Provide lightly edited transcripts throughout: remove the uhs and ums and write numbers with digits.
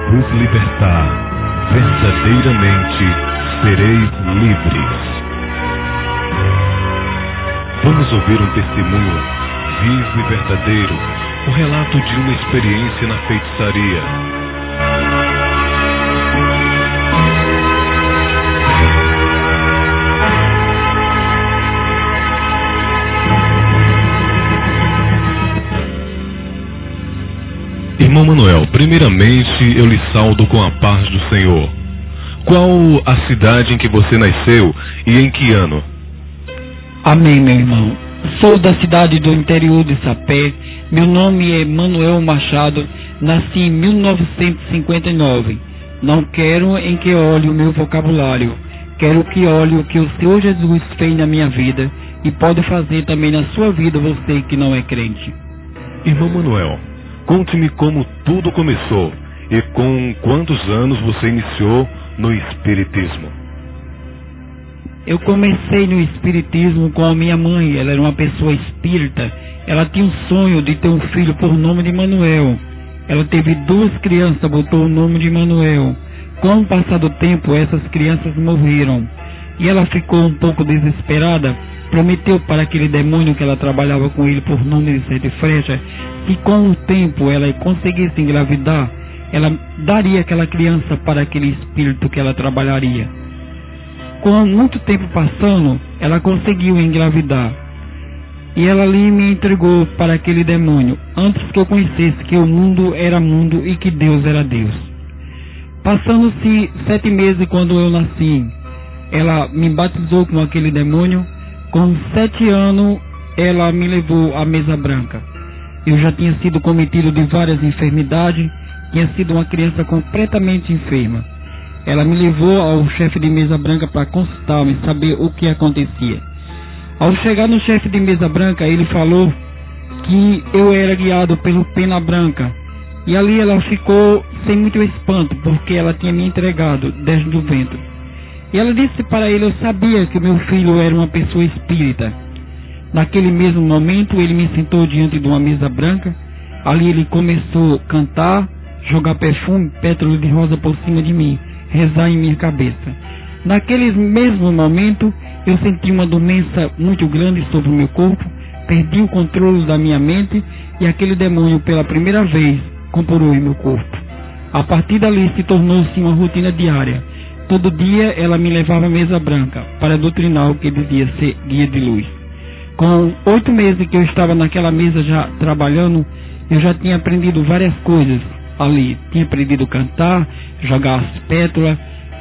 vos libertar, verdadeiramente sereis livres. Vamos ouvir um testemunho vivo e verdadeiro, o relato de uma experiência na feitiçaria. Irmão Manuel, primeiramente eu lhe saudo com a paz do Senhor. Qual a cidade em que você nasceu e em que ano? Amém, meu irmão. Sou da cidade do interior de Sapé. Meu nome é Manuel Machado. Nasci em 1959. Não quero em que olhe o meu vocabulário. Quero que olhe o que o Senhor Jesus fez na minha vida e pode fazer também na sua vida, você que não é crente. Irmão Manuel, conte-me como tudo começou e com quantos anos você iniciou no Espiritismo. Eu comecei no Espiritismo com a minha mãe. Ela era uma pessoa espírita. Ela tinha um sonho de ter um filho por nome de Manuel. Ela teve 2 crianças, botou o nome de Manuel. Com o passar do tempo, essas crianças morreram. E ela ficou um pouco desesperada. Prometeu para aquele demônio que ela trabalhava com ele por nome de 7 flechas, que com o tempo ela conseguisse engravidar, ela daria aquela criança para aquele espírito que ela trabalharia. Com muito tempo passando, ela conseguiu engravidar. E ela ali me entregou para aquele demônio, antes que eu conhecesse que o mundo era mundo e que Deus era Deus. Passando-se 7 meses quando eu nasci, ela me batizou com aquele demônio. Com 7 anos, ela me levou à mesa branca. Eu já tinha sido cometido de várias enfermidades, tinha sido uma criança completamente enferma. Ela me levou ao chefe de mesa branca para consultar-me, saber o que acontecia. Ao chegar no chefe de mesa branca, ele falou que eu era guiado pelo Pena Branca. E ali ela ficou sem muito espanto, porque ela tinha me entregado desde o ventre. E ela disse para ele, eu sabia que meu filho era uma pessoa espírita. Naquele mesmo momento, ele me sentou diante de uma mesa branca. Ali ele começou a cantar, jogar perfume, pétalas de rosa por cima de mim, rezar em minha cabeça. Naquele mesmo momento, eu senti uma doença muito grande sobre o meu corpo, perdi o controle da minha mente e aquele demônio, pela primeira vez, comprou em meu corpo. A partir dali, se tornou-se uma rotina diária. Todo dia, ela me levava à mesa branca para doutrinar o que dizia ser guia de luz. Com 8 meses que eu estava naquela mesa já trabalhando, eu já tinha aprendido várias coisas ali. Tinha aprendido a cantar, jogar as pétalas,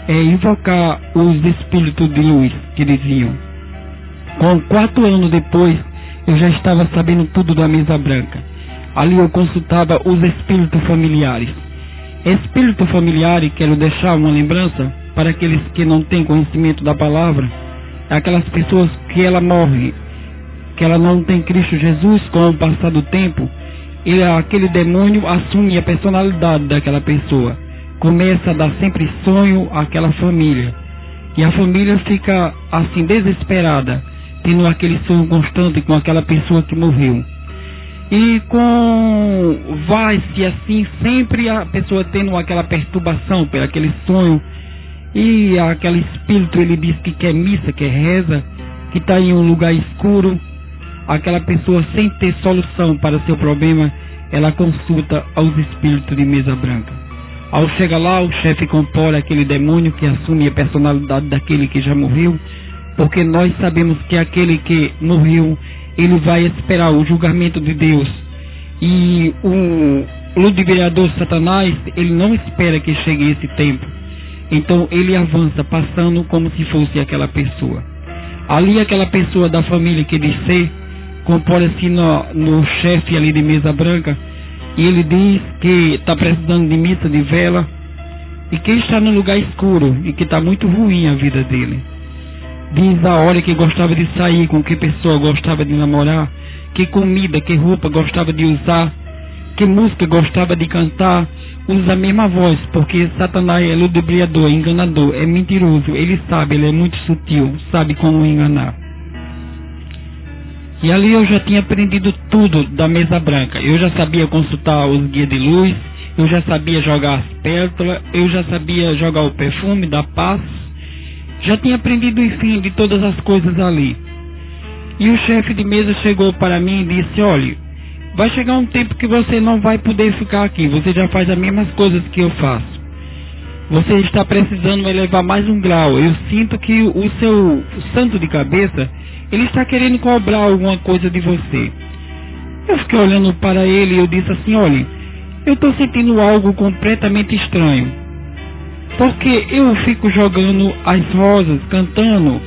invocar os espíritos de luz que diziam. Com 4 anos depois, eu já estava sabendo tudo da mesa branca. Ali eu consultava os espíritos familiares. Espírito familiar, quero deixar uma lembrança para aqueles que não têm conhecimento da palavra, aquelas pessoas que ela morre, que ela não tem Cristo Jesus. Com o passar do tempo, aquele demônio assume a personalidade daquela pessoa, começa a dar sempre sonho àquela família, e a família fica assim desesperada, tendo aquele sonho constante com aquela pessoa que morreu. E vai-se assim sempre a pessoa tendo aquela perturbação por aquele sonho. E aquele espírito, ele diz que quer missa, quer reza, que está em um lugar escuro. Aquela pessoa, sem ter solução para seu problema, ela consulta aos espíritos de mesa branca. Ao chegar lá, o chefe compõe aquele demônio que assume a personalidade daquele que já morreu, porque nós sabemos que aquele que morreu, ele vai esperar o julgamento de Deus. E o ludibriador Satanás, ele não espera que chegue esse tempo. Então ele avança, passando como se fosse aquela pessoa. Ali aquela pessoa da família que diz ser, compõe-se no chefe ali de mesa branca, e ele diz que está precisando de missa, de vela, e que está num lugar escuro, e que está muito ruim a vida dele. Diz a hora que gostava de sair, com que pessoa gostava de namorar, que comida, que roupa gostava de usar, que música gostava de cantar. Usa a mesma voz, porque Satanás é ludibriador, é enganador, é mentiroso. Ele sabe, ele é muito sutil, sabe como enganar. E ali eu já tinha aprendido tudo da mesa branca. Eu já sabia consultar os guias de luz, eu já sabia jogar as pétalas, eu já sabia jogar o perfume da paz, já tinha aprendido, enfim, de todas as coisas ali. E o chefe de mesa chegou para mim e disse: olha, vai chegar um tempo que você não vai poder ficar aqui, você já faz as mesmas coisas que eu faço. Você está precisando elevar mais um grau. Eu sinto que o seu santo de cabeça, ele está querendo cobrar alguma coisa de você. Eu fiquei olhando para ele e eu disse assim: olha, eu estou sentindo algo completamente estranho, porque eu fico jogando as rosas, cantando,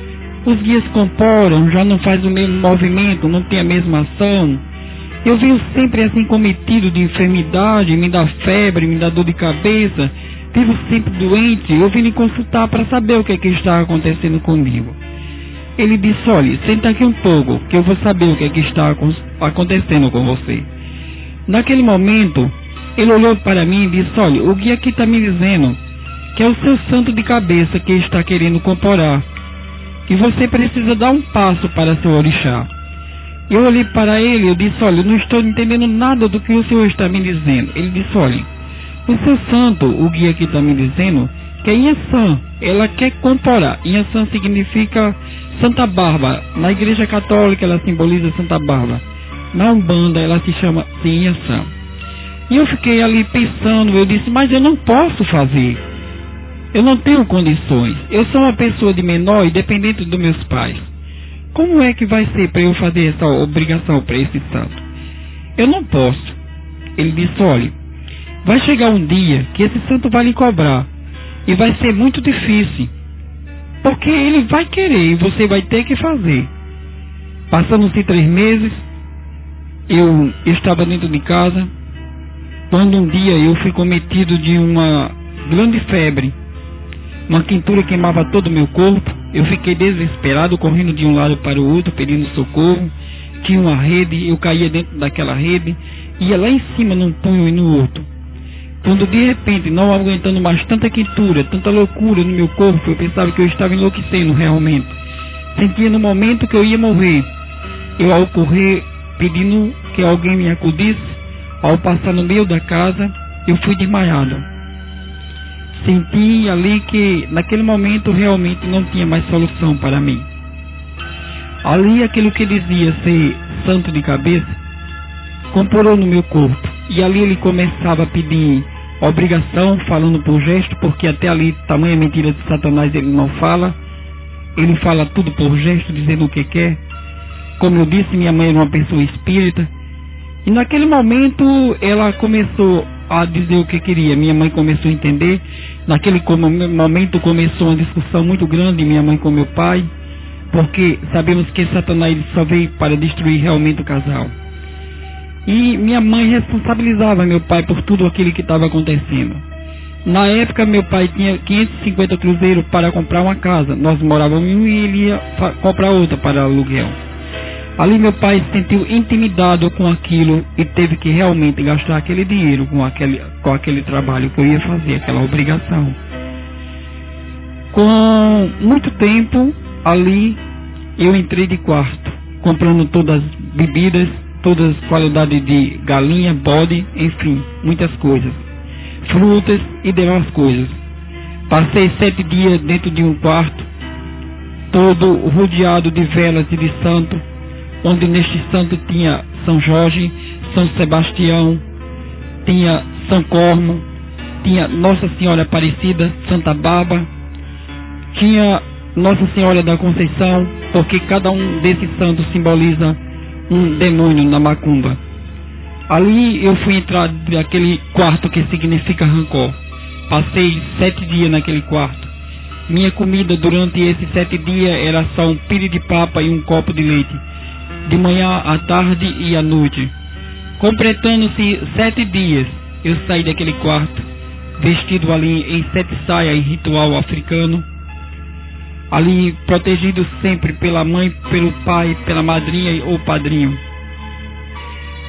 os guias comporam, já não faz o mesmo movimento, não tem a mesma ação. Eu venho sempre assim cometido de enfermidade, me dá febre, me dá dor de cabeça, vivo sempre doente. Eu vim lhe consultar para saber o que é que está acontecendo comigo. Ele disse: olha, senta aqui um pouco, que eu vou saber o que é que está acontecendo com você. Naquele momento, ele olhou para mim e disse: olha, o guia aqui está me dizendo que é o seu santo de cabeça que está querendo corporar, e você precisa dar um passo para seu orixá. Eu olhei para ele e eu disse: olha, eu não estou entendendo nada do que o senhor está me dizendo. Ele disse: olha, o seu santo, o guia aqui está me dizendo que é Inhaçã, ela quer corporar. Inhaçã significa Santa Bárbara. Na igreja católica ela simboliza Santa Bárbara. Na Umbanda ela se chama Inhaçã. E eu fiquei ali pensando, eu disse: mas eu não posso fazer. Eu não tenho condições. Eu sou uma pessoa de menor e dependente dos meus pais. Como é que vai ser para eu fazer essa obrigação para esse santo? Eu não posso. Ele disse: olha, vai chegar um dia que esse santo vai lhe cobrar. E vai ser muito difícil. Porque ele vai querer e você vai ter que fazer. Passando-se 3 meses, eu estava dentro de casa, quando um dia eu fui cometido de uma grande febre. Uma quentura queimava todo o meu corpo. Eu fiquei desesperado, correndo de um lado para o outro, pedindo socorro. Tinha uma rede, eu caía dentro daquela rede, ia lá em cima num punho e no outro. Quando de repente, não aguentando mais tanta quentura, tanta loucura no meu corpo, eu pensava que eu estava enlouquecendo realmente. Sentia no momento que eu ia morrer. Eu, ao correr, pedindo que alguém me acudisse, ao passar no meio da casa, eu fui desmaiado. Senti ali que naquele momento realmente não tinha mais solução para mim. Ali aquilo que dizia ser santo de cabeça comporou no meu corpo. E ali ele começava a pedir obrigação, falando por gesto, porque até ali, tamanha mentira de Satanás, ele não fala. Ele fala tudo por gesto, dizendo o que quer. Como eu disse, minha mãe era uma pessoa espírita. E naquele momento ela começou a dizer o que queria. Minha mãe começou a entender. Naquele momento começou uma discussão muito grande, minha mãe com meu pai, porque sabemos que Satanás só veio para destruir realmente o casal. E minha mãe responsabilizava meu pai por tudo aquilo que estava acontecendo. Na época meu pai tinha 550 cruzeiros para comprar uma casa. Nós morávamos em uma e ele ia comprar outra para aluguel. Ali meu pai se sentiu intimidado com aquilo e teve que realmente gastar aquele dinheiro com aquele trabalho que eu ia fazer, aquela obrigação. Com muito tempo ali eu entrei de quarto, comprando todas as bebidas, todas as qualidades de galinha, bode, enfim, muitas coisas, frutas e demais coisas. Passei 7 dias dentro de um quarto, todo rodeado de velas e de santo, onde neste santo tinha São Jorge, São Sebastião, tinha São Cormo, tinha Nossa Senhora Aparecida, Santa Bárbara, tinha Nossa Senhora da Conceição, porque cada um desses santos simboliza um demônio na macumba. Ali eu fui entrar naquele quarto que significa rancor. Passei 7 dias naquele quarto. Minha comida durante esses 7 dias era só um pire de papa e um copo de leite, de manhã, à tarde e à noite. Completando-se 7 dias, eu saí daquele quarto, vestido ali em 7 saias em ritual africano, ali protegido sempre pela mãe, pelo pai, pela madrinha ou padrinho.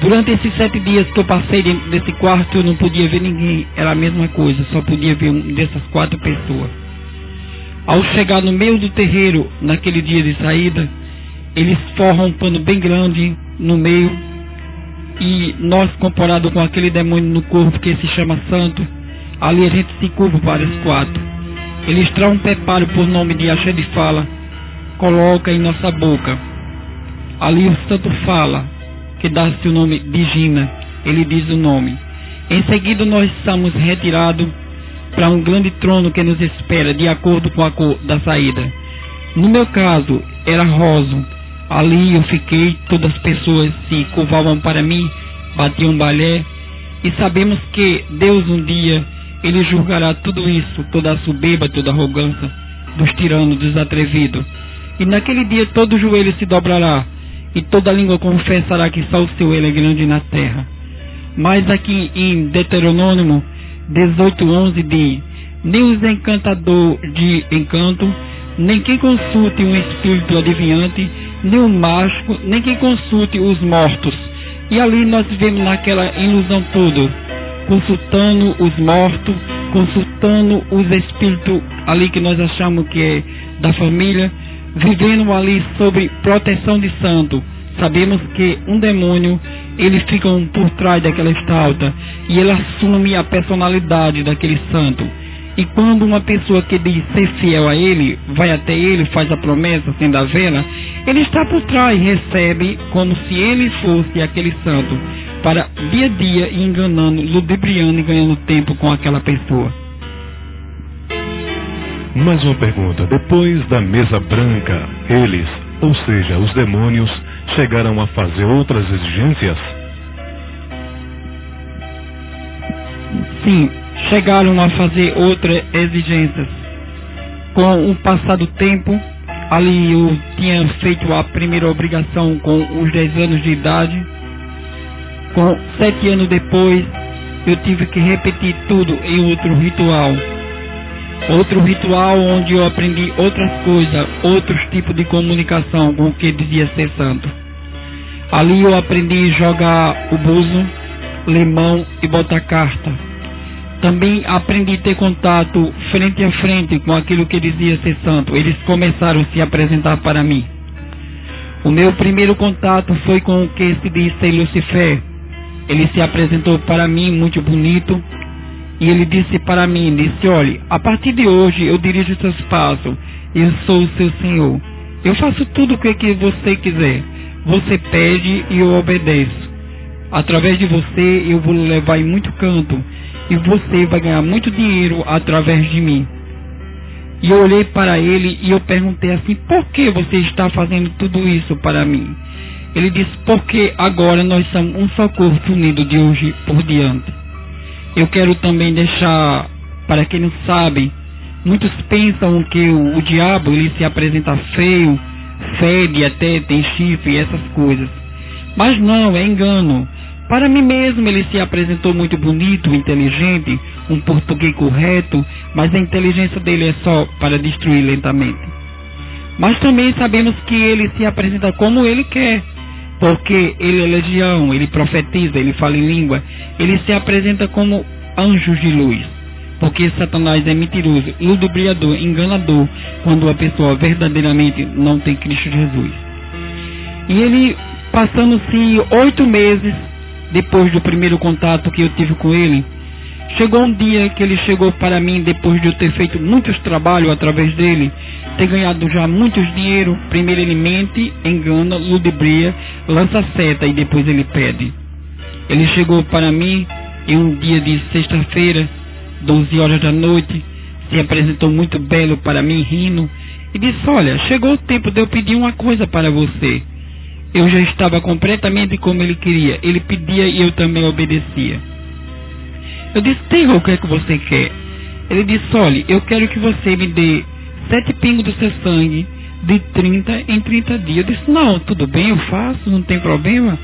Durante esses 7 dias que eu passei dentro desse quarto, eu não podia ver ninguém, era a mesma coisa, só podia ver um dessas 4 pessoas. Ao chegar no meio do terreiro, naquele dia de saída, eles forram um pano bem grande no meio, e nós, comparado com aquele demônio no corpo que se chama santo, ali a gente se curva para os quatro. Ele extrai um preparo por nome de Axé de Fala, coloca em nossa boca. Ali o santo fala, que dá-se o nome de Gina, ele diz o nome. Em seguida nós somos retirados para um grande trono que nos espera, de acordo com a cor da saída. No meu caso, era rosa. Ali eu fiquei, todas as pessoas se curvavam para mim, batiam balé, e sabemos que Deus um dia, Ele julgará tudo isso, toda a soberba, toda a arrogância dos tiranos, dos atrevidos. E naquele dia todo joelho se dobrará, e toda língua confessará que só o Senhor Ele é grande na terra. Mas aqui em Deuteronômio 18:11 diz: nem os encantadores de encanto, nem quem consulte um espírito adivinhante, nem o mágico, nem quem consulte os mortos. E ali nós vivemos naquela ilusão toda, consultando os mortos, consultando os espíritos ali que nós achamos que é da família, vivendo ali sobre proteção de santo. Sabemos que um demônio, ele fica por trás daquela estalta e ele assume a personalidade daquele santo. E quando uma pessoa que diz ser fiel a ele, vai até ele, faz a promessa, acende a vela, ele está por trás, recebe como se ele fosse aquele santo, para dia a dia enganando, ludibriando e ganhando tempo com aquela pessoa. Mais uma pergunta. Depois da mesa branca, eles, ou seja, os demônios, chegaram a fazer outras exigências? Sim, chegaram a fazer outras exigências. Com o passar do tempo, ali eu tinha feito a primeira obrigação com os 10 anos de idade. Com 7 anos depois, eu tive que repetir tudo em outro ritual. Outro ritual onde eu aprendi outras coisas, outros tipos de comunicação com o que dizia ser santo. Ali eu aprendi a jogar o buzo, limão e botar carta. Também aprendi a ter contato frente a frente com aquilo que dizia ser santo. Eles começaram a se apresentar para mim. O meu primeiro contato foi com o que se diz ser Lucifer. Ele se apresentou para mim muito bonito. E ele disse para mim, olha, a partir de hoje eu dirijo os seus passos, eu sou o seu Senhor. Eu faço tudo o que você quiser. Você pede e eu obedeço. Através de você eu vou levar em muito canto e você vai ganhar muito dinheiro através de mim. E eu olhei para ele e eu perguntei assim, por que você está fazendo tudo isso para mim? Ele disse, porque agora nós somos um só corpo unido de hoje por diante. Eu quero também deixar, para quem não sabe, muitos pensam que o diabo ele se apresenta feio, fede, até tem chifre e essas coisas. Mas não, é engano. Para mim mesmo ele se apresentou muito bonito, inteligente, um português correto, mas a inteligência dele é só para destruir lentamente. Mas também sabemos que ele se apresenta como ele quer. Porque ele é legião, ele profetiza, ele fala em língua, ele se apresenta como anjos de luz. Porque Satanás é mentiroso, ludibriador, enganador, quando a pessoa verdadeiramente não tem Cristo Jesus. E ele, passando-se 8 meses, depois do primeiro contato que eu tive com ele, chegou um dia que ele chegou para mim, depois de eu ter feito muitos trabalhos através dele, ter ganhado já muitos dinheiro. Primeiro ele mente, engana, ludibria, lança seta e depois ele pede. Ele chegou para mim em um dia de sexta-feira, 12 horas da noite, se apresentou muito belo para mim, rindo, e disse, olha, chegou o tempo de eu pedir uma coisa para você. Eu já estava completamente como ele queria. Ele pedia e eu também obedecia. Eu disse, diga o que é que você quer. Ele disse, olha, eu quero que você me dê 7 pingos do seu sangue de 30 em 30 dias. Eu disse, não, tudo bem, eu faço, não tem problema.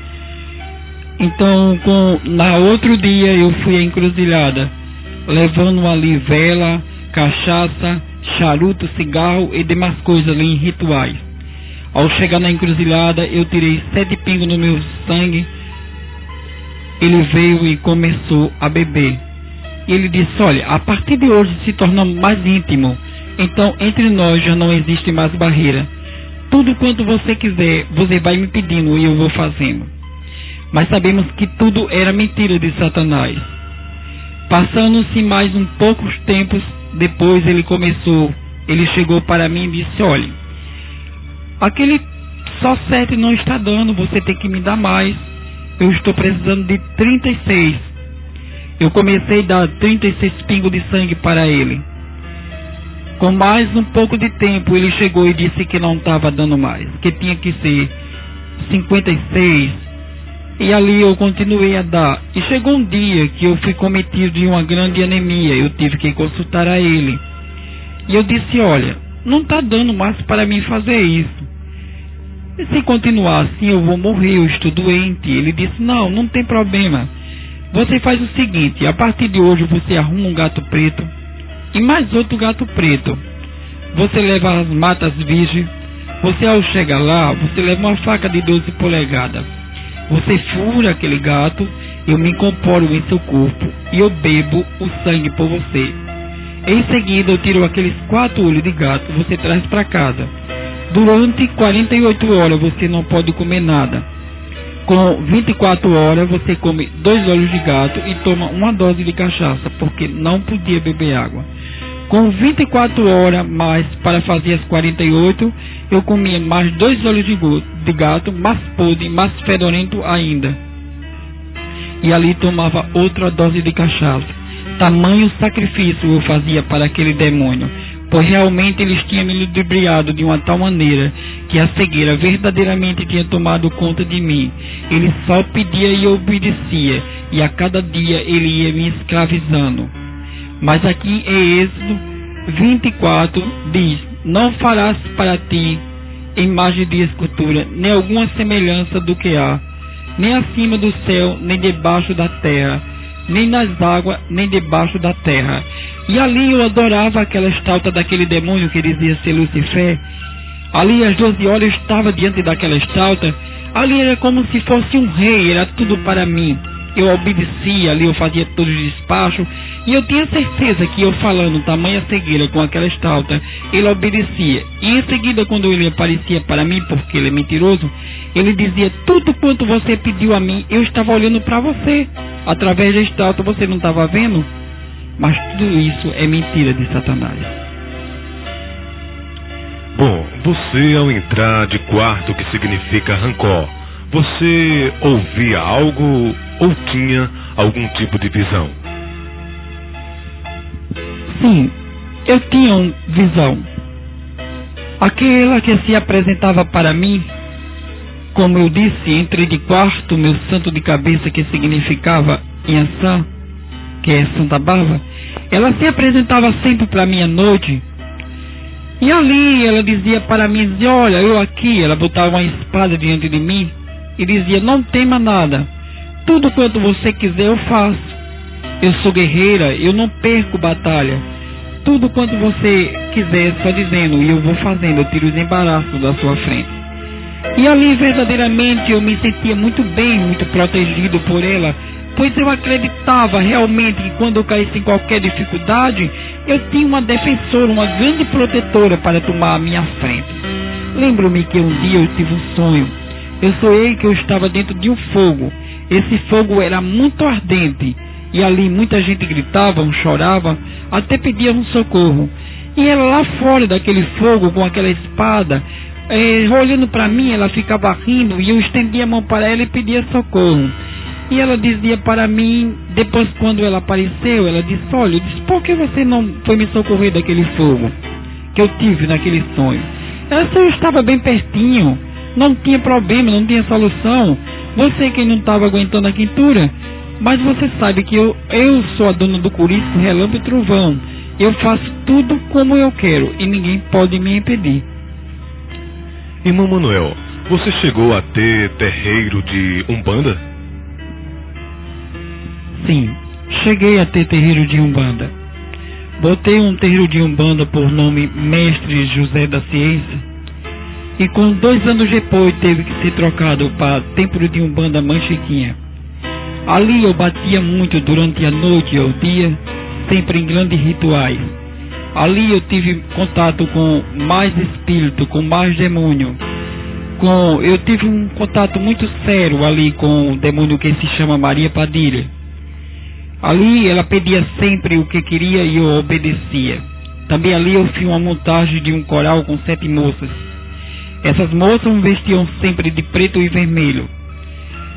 Então, na outro dia eu fui à encruzilhada, levando ali vela, cachaça, charuto, cigarro e demais coisas ali em rituais. Ao chegar na encruzilhada, eu tirei 7 pingos no meu sangue. Ele veio e começou a beber. E ele disse, olha, a partir de hoje se tornamos mais íntimos. Então, entre nós já não existe mais barreira. Tudo quanto você quiser, você vai me pedindo e eu vou fazendo. mas sabemos que tudo era mentira de Satanás. Passando-se mais um poucos tempos depois, ele chegou para mim e disse: olhe, aquele só 7 não está dando, você tem que me dar mais, eu estou precisando de 36. Eu comecei a dar 36 pingos de sangue para ele. Com mais um pouco de tempo, ele chegou e disse que não estava dando mais, que tinha que ser 56. E ali eu continuei a dar. E chegou um dia que eu fui cometido de uma grande anemia. Eu tive que consultar a ele. E eu disse: olha, não está dando mais para mim fazer isso. E se continuar assim eu vou morrer, eu estou doente. Ele disse: não tem problema. Você faz o seguinte, a partir de hoje você arruma um gato preto e mais outro gato preto. Você leva as matas virgens. Você, ao chegar lá, você leva uma faca de 12 polegadas. Você fura aquele gato, eu me incorporo em seu corpo e eu bebo o sangue por você. Em seguida eu tiro aqueles 4 olhos de gato, você traz para casa. Durante 48 horas você não pode comer nada. Com 24 horas você come 2 olhos de gato e toma uma dose de cachaça, porque não podia beber água. Com 24 horas mais para fazer as 48, eu comia mais 2 olhos de gato, mais podre, mais fedorento ainda. E ali tomava outra dose de cachaça. Tamanho sacrifício eu fazia para aquele demônio, pois realmente eles tinham me ludibriado de uma tal maneira que a cegueira verdadeiramente tinha tomado conta de mim. Ele só pedia e obedecia, e a cada dia ele ia me escravizando. Mas aqui em Êxodo 24 diz: não farás para ti imagem de escultura, nem alguma semelhança do que há, nem acima do céu, nem debaixo da terra, nem nas águas, nem debaixo da terra. E ali eu adorava aquela estátua daquele demônio que dizia ser Lucifer. Ali às 12 horas eu estava diante daquela estátua. Ali era como se fosse um rei, era tudo para mim. Eu obedecia, ali eu fazia todos os despachos. E eu tinha certeza que eu falando tamanha cegueira com aquela estátua, ele obedecia. E em seguida, quando ele aparecia para mim, porque ele é mentiroso, ele dizia: tudo quanto você pediu a mim, eu estava olhando para você. Através da estátua você não estava vendo? Mas tudo isso é mentira de Satanás. Bom, você ao entrar de quarto, que significa rancor, você ouvia algo ou tinha algum tipo de visão? Sim, eu tinha uma visão. Aquela que se apresentava para mim, como eu disse, entrei de quarto, meu santo de cabeça, que significava Iansã, que é Santa Bárbara, ela se apresentava sempre para mim à noite. E ali ela dizia para mim: olha, eu aqui. Ela botava uma espada diante de mim e dizia: não tema nada, tudo quanto você quiser eu faço. Eu sou guerreira, eu não perco batalha. Tudo quanto você quiser, só dizendo, e eu vou fazendo, eu tiro os embaraços da sua frente. E ali verdadeiramente eu me sentia muito bem, muito protegido por ela, pois eu acreditava realmente que quando eu caísse em qualquer dificuldade, eu tinha uma defensora, uma grande protetora para tomar a minha frente. Lembro-me que um dia eu tive um sonho. Eu sonhei que eu estava dentro de um fogo. Esse fogo era muito ardente. E ali muita gente gritava, chorava, até pedia um socorro. E ela lá fora daquele fogo, com aquela espada, olhando para mim, ela ficava rindo, e eu estendia a mão para ela e pedia socorro. E ela dizia para mim, depois quando ela apareceu, ela disse: olha, por que você não foi me socorrer daquele fogo que eu tive naquele sonho? Eu estava bem pertinho, não tinha problema, não tinha solução. Você que não estava aguentando a quentura. Mas você sabe que eu sou a dona do corisco, relâmpago e trovão. Eu faço tudo como eu quero e ninguém pode me impedir. Irmão Manuel, você chegou a ter terreiro de Umbanda? Sim, cheguei a ter terreiro de Umbanda. Botei um terreiro de Umbanda por nome Mestre José da Ciência. E com 2 anos depois teve que ser trocado para Templo de Umbanda Mãe Chiquinha. Ali eu batia muito durante a noite e o dia, sempre em grandes rituais. Ali eu tive contato com mais espírito, com mais demônio. Eu tive um contato muito sério ali com o demônio que se chama Maria Padilha. Ali ela pedia sempre o que queria e eu obedecia. Também ali eu fiz uma montagem de um coral com 7 moças. Essas moças vestiam sempre de preto e vermelho.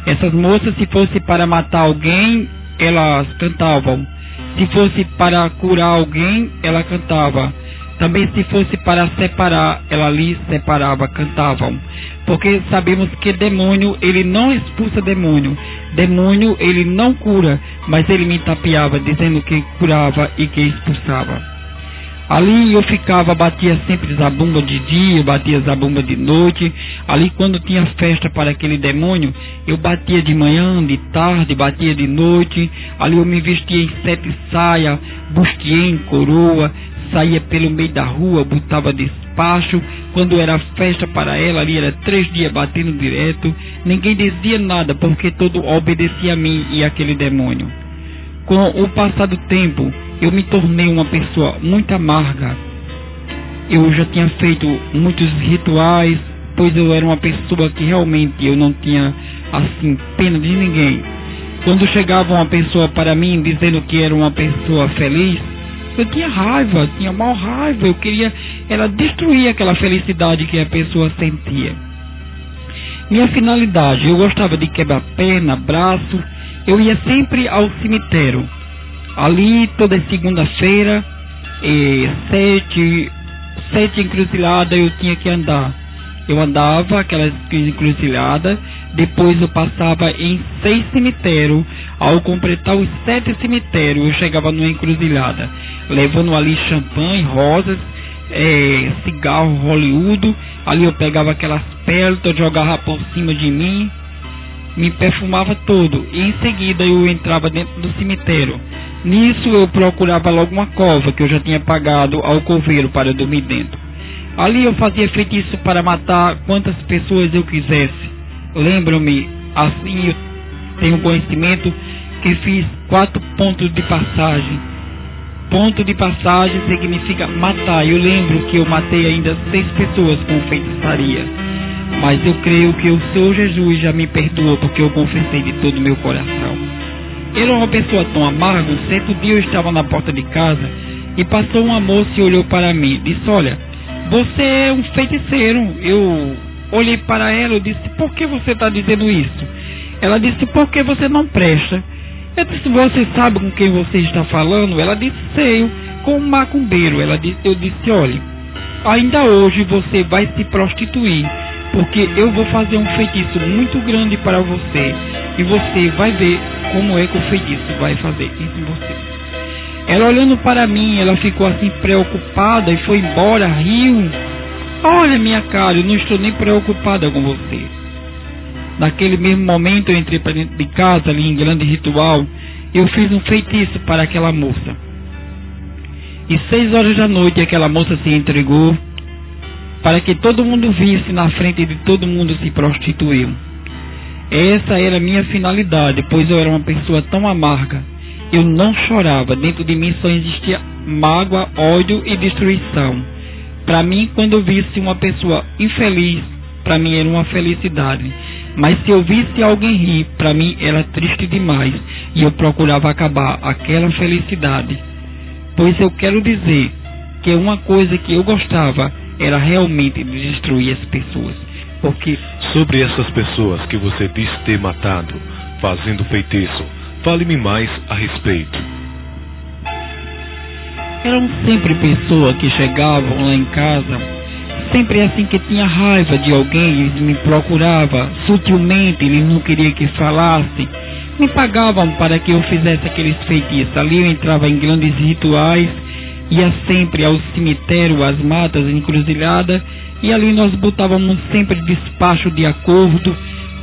Essas moças, se fosse para matar alguém, elas cantavam. Se fosse para curar alguém, ela cantava. Também se fosse para separar, ela ali separava, cantavam. Porque sabemos que demônio, ele não expulsa demônio. Demônio, ele não cura, mas ele me tapeava, dizendo que curava e que expulsava. Ali eu ficava, batia sempre zabumba de dia, batia zabumba de noite. Ali quando tinha festa para aquele demônio, eu batia de manhã, de tarde, batia de noite. Ali eu me vestia em 7 saias, bustier em coroa, saía pelo meio da rua, botava despacho. Quando era festa para ela, ali era 3 dias batendo direto. Ninguém dizia nada, porque todo obedecia a mim e aquele demônio. Com o passar do tempo, eu me tornei uma pessoa muito amarga. Eu já tinha feito muitos rituais, pois eu era uma pessoa que realmente eu não tinha, assim, pena de ninguém. Quando chegava uma pessoa para mim dizendo que era uma pessoa feliz, eu tinha raiva, tinha mal raiva. Eu queria destruir aquela felicidade que a pessoa sentia. Minha finalidade, eu gostava de quebrar perna, braço. Eu ia sempre ao cemitério. Ali toda segunda-feira, 7 encruzilhadas eu tinha que andar. Eu andava aquelas encruzilhadas, depois eu passava em 6 cemitérios. Ao completar os 7 cemitérios, eu chegava numa encruzilhada, levando ali champanhe, rosas, cigarro Hollywood. Ali eu pegava aquelas pérolas, jogava por cima de mim, me perfumava todo, e em seguida eu entrava dentro do cemitério. Nisso eu procurava logo uma cova que eu já tinha pagado ao coveiro para dormir dentro. Ali eu fazia feitiço para matar quantas pessoas eu quisesse. Lembro-me, assim eu tenho conhecimento que fiz 4 pontos de passagem. Ponto de passagem significa matar. Eu lembro que eu matei ainda 6 pessoas com feitiçaria. Mas eu creio que o Senhor Jesus já me perdoou, porque eu confessei de todo o meu coração. Ele era uma pessoa tão amarga. Um certo dia eu estava na porta de casa e passou uma moça e olhou para mim e disse: olha, você é um feiticeiro. Eu olhei para ela e disse: por que você está dizendo isso? Ela disse: porque você não presta. Eu disse: você sabe com quem você está falando? Ela disse: sei, com um macumbeiro. Eu disse: olha, ainda hoje você vai se prostituir, porque eu vou fazer um feitiço muito grande para você, e você vai ver como é que o feitiço vai fazer isso em você. Ela olhando para mim, ela ficou assim preocupada e foi embora, riu. Olha minha cara, eu não estou nem preocupada com você. Naquele mesmo momento eu entrei para dentro de casa, ali em grande ritual. Eu fiz um feitiço para aquela moça. E 6 horas da noite aquela moça se entregou, para que todo mundo visse na frente de todo mundo se prostituiu. Essa era a minha finalidade, pois eu era uma pessoa tão amarga. Eu não chorava, dentro de mim só existia mágoa, ódio e destruição. Para mim, quando eu visse uma pessoa infeliz, para mim era uma felicidade. Mas se eu visse alguém rir, para mim era triste demais, e eu procurava acabar aquela felicidade. Pois eu quero dizer que uma coisa que eu gostava era realmente de destruir as pessoas. Porque sobre essas pessoas que você diz ter matado, fazendo feitiço, fale-me mais a respeito. Eram sempre pessoas que chegavam lá em casa, sempre assim que tinha raiva de alguém, eles me procuravam sutilmente, eles não queriam que falasse, me pagavam para que eu fizesse aqueles feitiços. Ali eu entrava em grandes rituais, ia sempre ao cemitério, às matas, encruzilhada, e ali nós botávamos sempre despacho de acordo,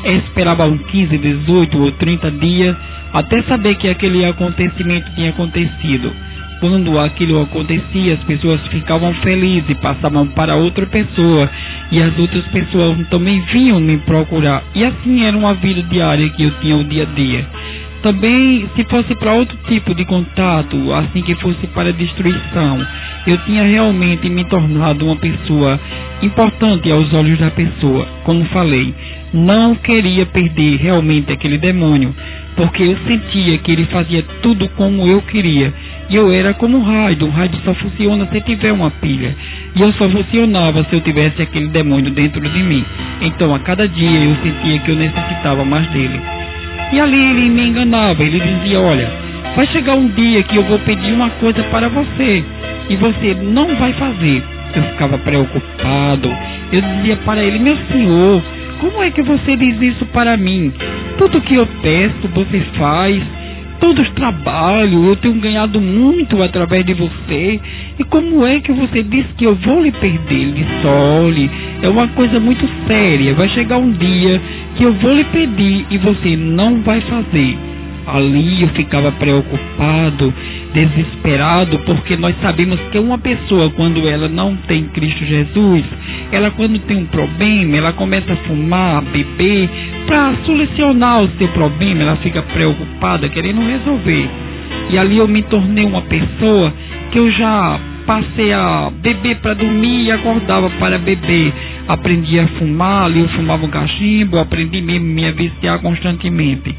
esperavam 15, 18 ou 30 dias, até saber que aquele acontecimento tinha acontecido. Quando aquilo acontecia, as pessoas ficavam felizes e passavam para outra pessoa, e as outras pessoas também vinham me procurar, e assim era uma vida diária que eu tinha o dia a dia. Também, se fosse para outro tipo de contato, assim que fosse para destruição, eu tinha realmente me tornado uma pessoa importante aos olhos da pessoa. Como falei, não queria perder realmente aquele demônio, porque eu sentia que ele fazia tudo como eu queria. E eu era como um rádio só funciona se tiver uma pilha. E eu só funcionava se eu tivesse aquele demônio dentro de mim. Então a cada dia eu sentia que eu necessitava mais dele. E ali ele me enganava, ele dizia: olha, vai chegar um dia que eu vou pedir uma coisa para você e você não vai fazer. Eu ficava preocupado, eu dizia para ele: meu senhor, como é que você diz isso para mim? Tudo que eu peço você faz, todos trabalho, eu tenho ganhado muito através de você, e como é que você diz que eu vou lhe perder? Ele disse: olhe, é uma coisa muito séria, vai chegar um dia que eu vou lhe pedir e você não vai fazer. Ali eu ficava preocupado, desesperado, porque nós sabemos que uma pessoa, quando ela não tem Cristo Jesus, ela, quando tem um problema, ela começa a fumar, a beber, para solucionar o seu problema, ela fica preocupada, querendo resolver. E ali eu me tornei uma pessoa que eu já passei a beber para dormir e acordava para beber. Aprendi a fumar, ali eu fumava um cachimbo, aprendi mesmo a me viciar constantemente.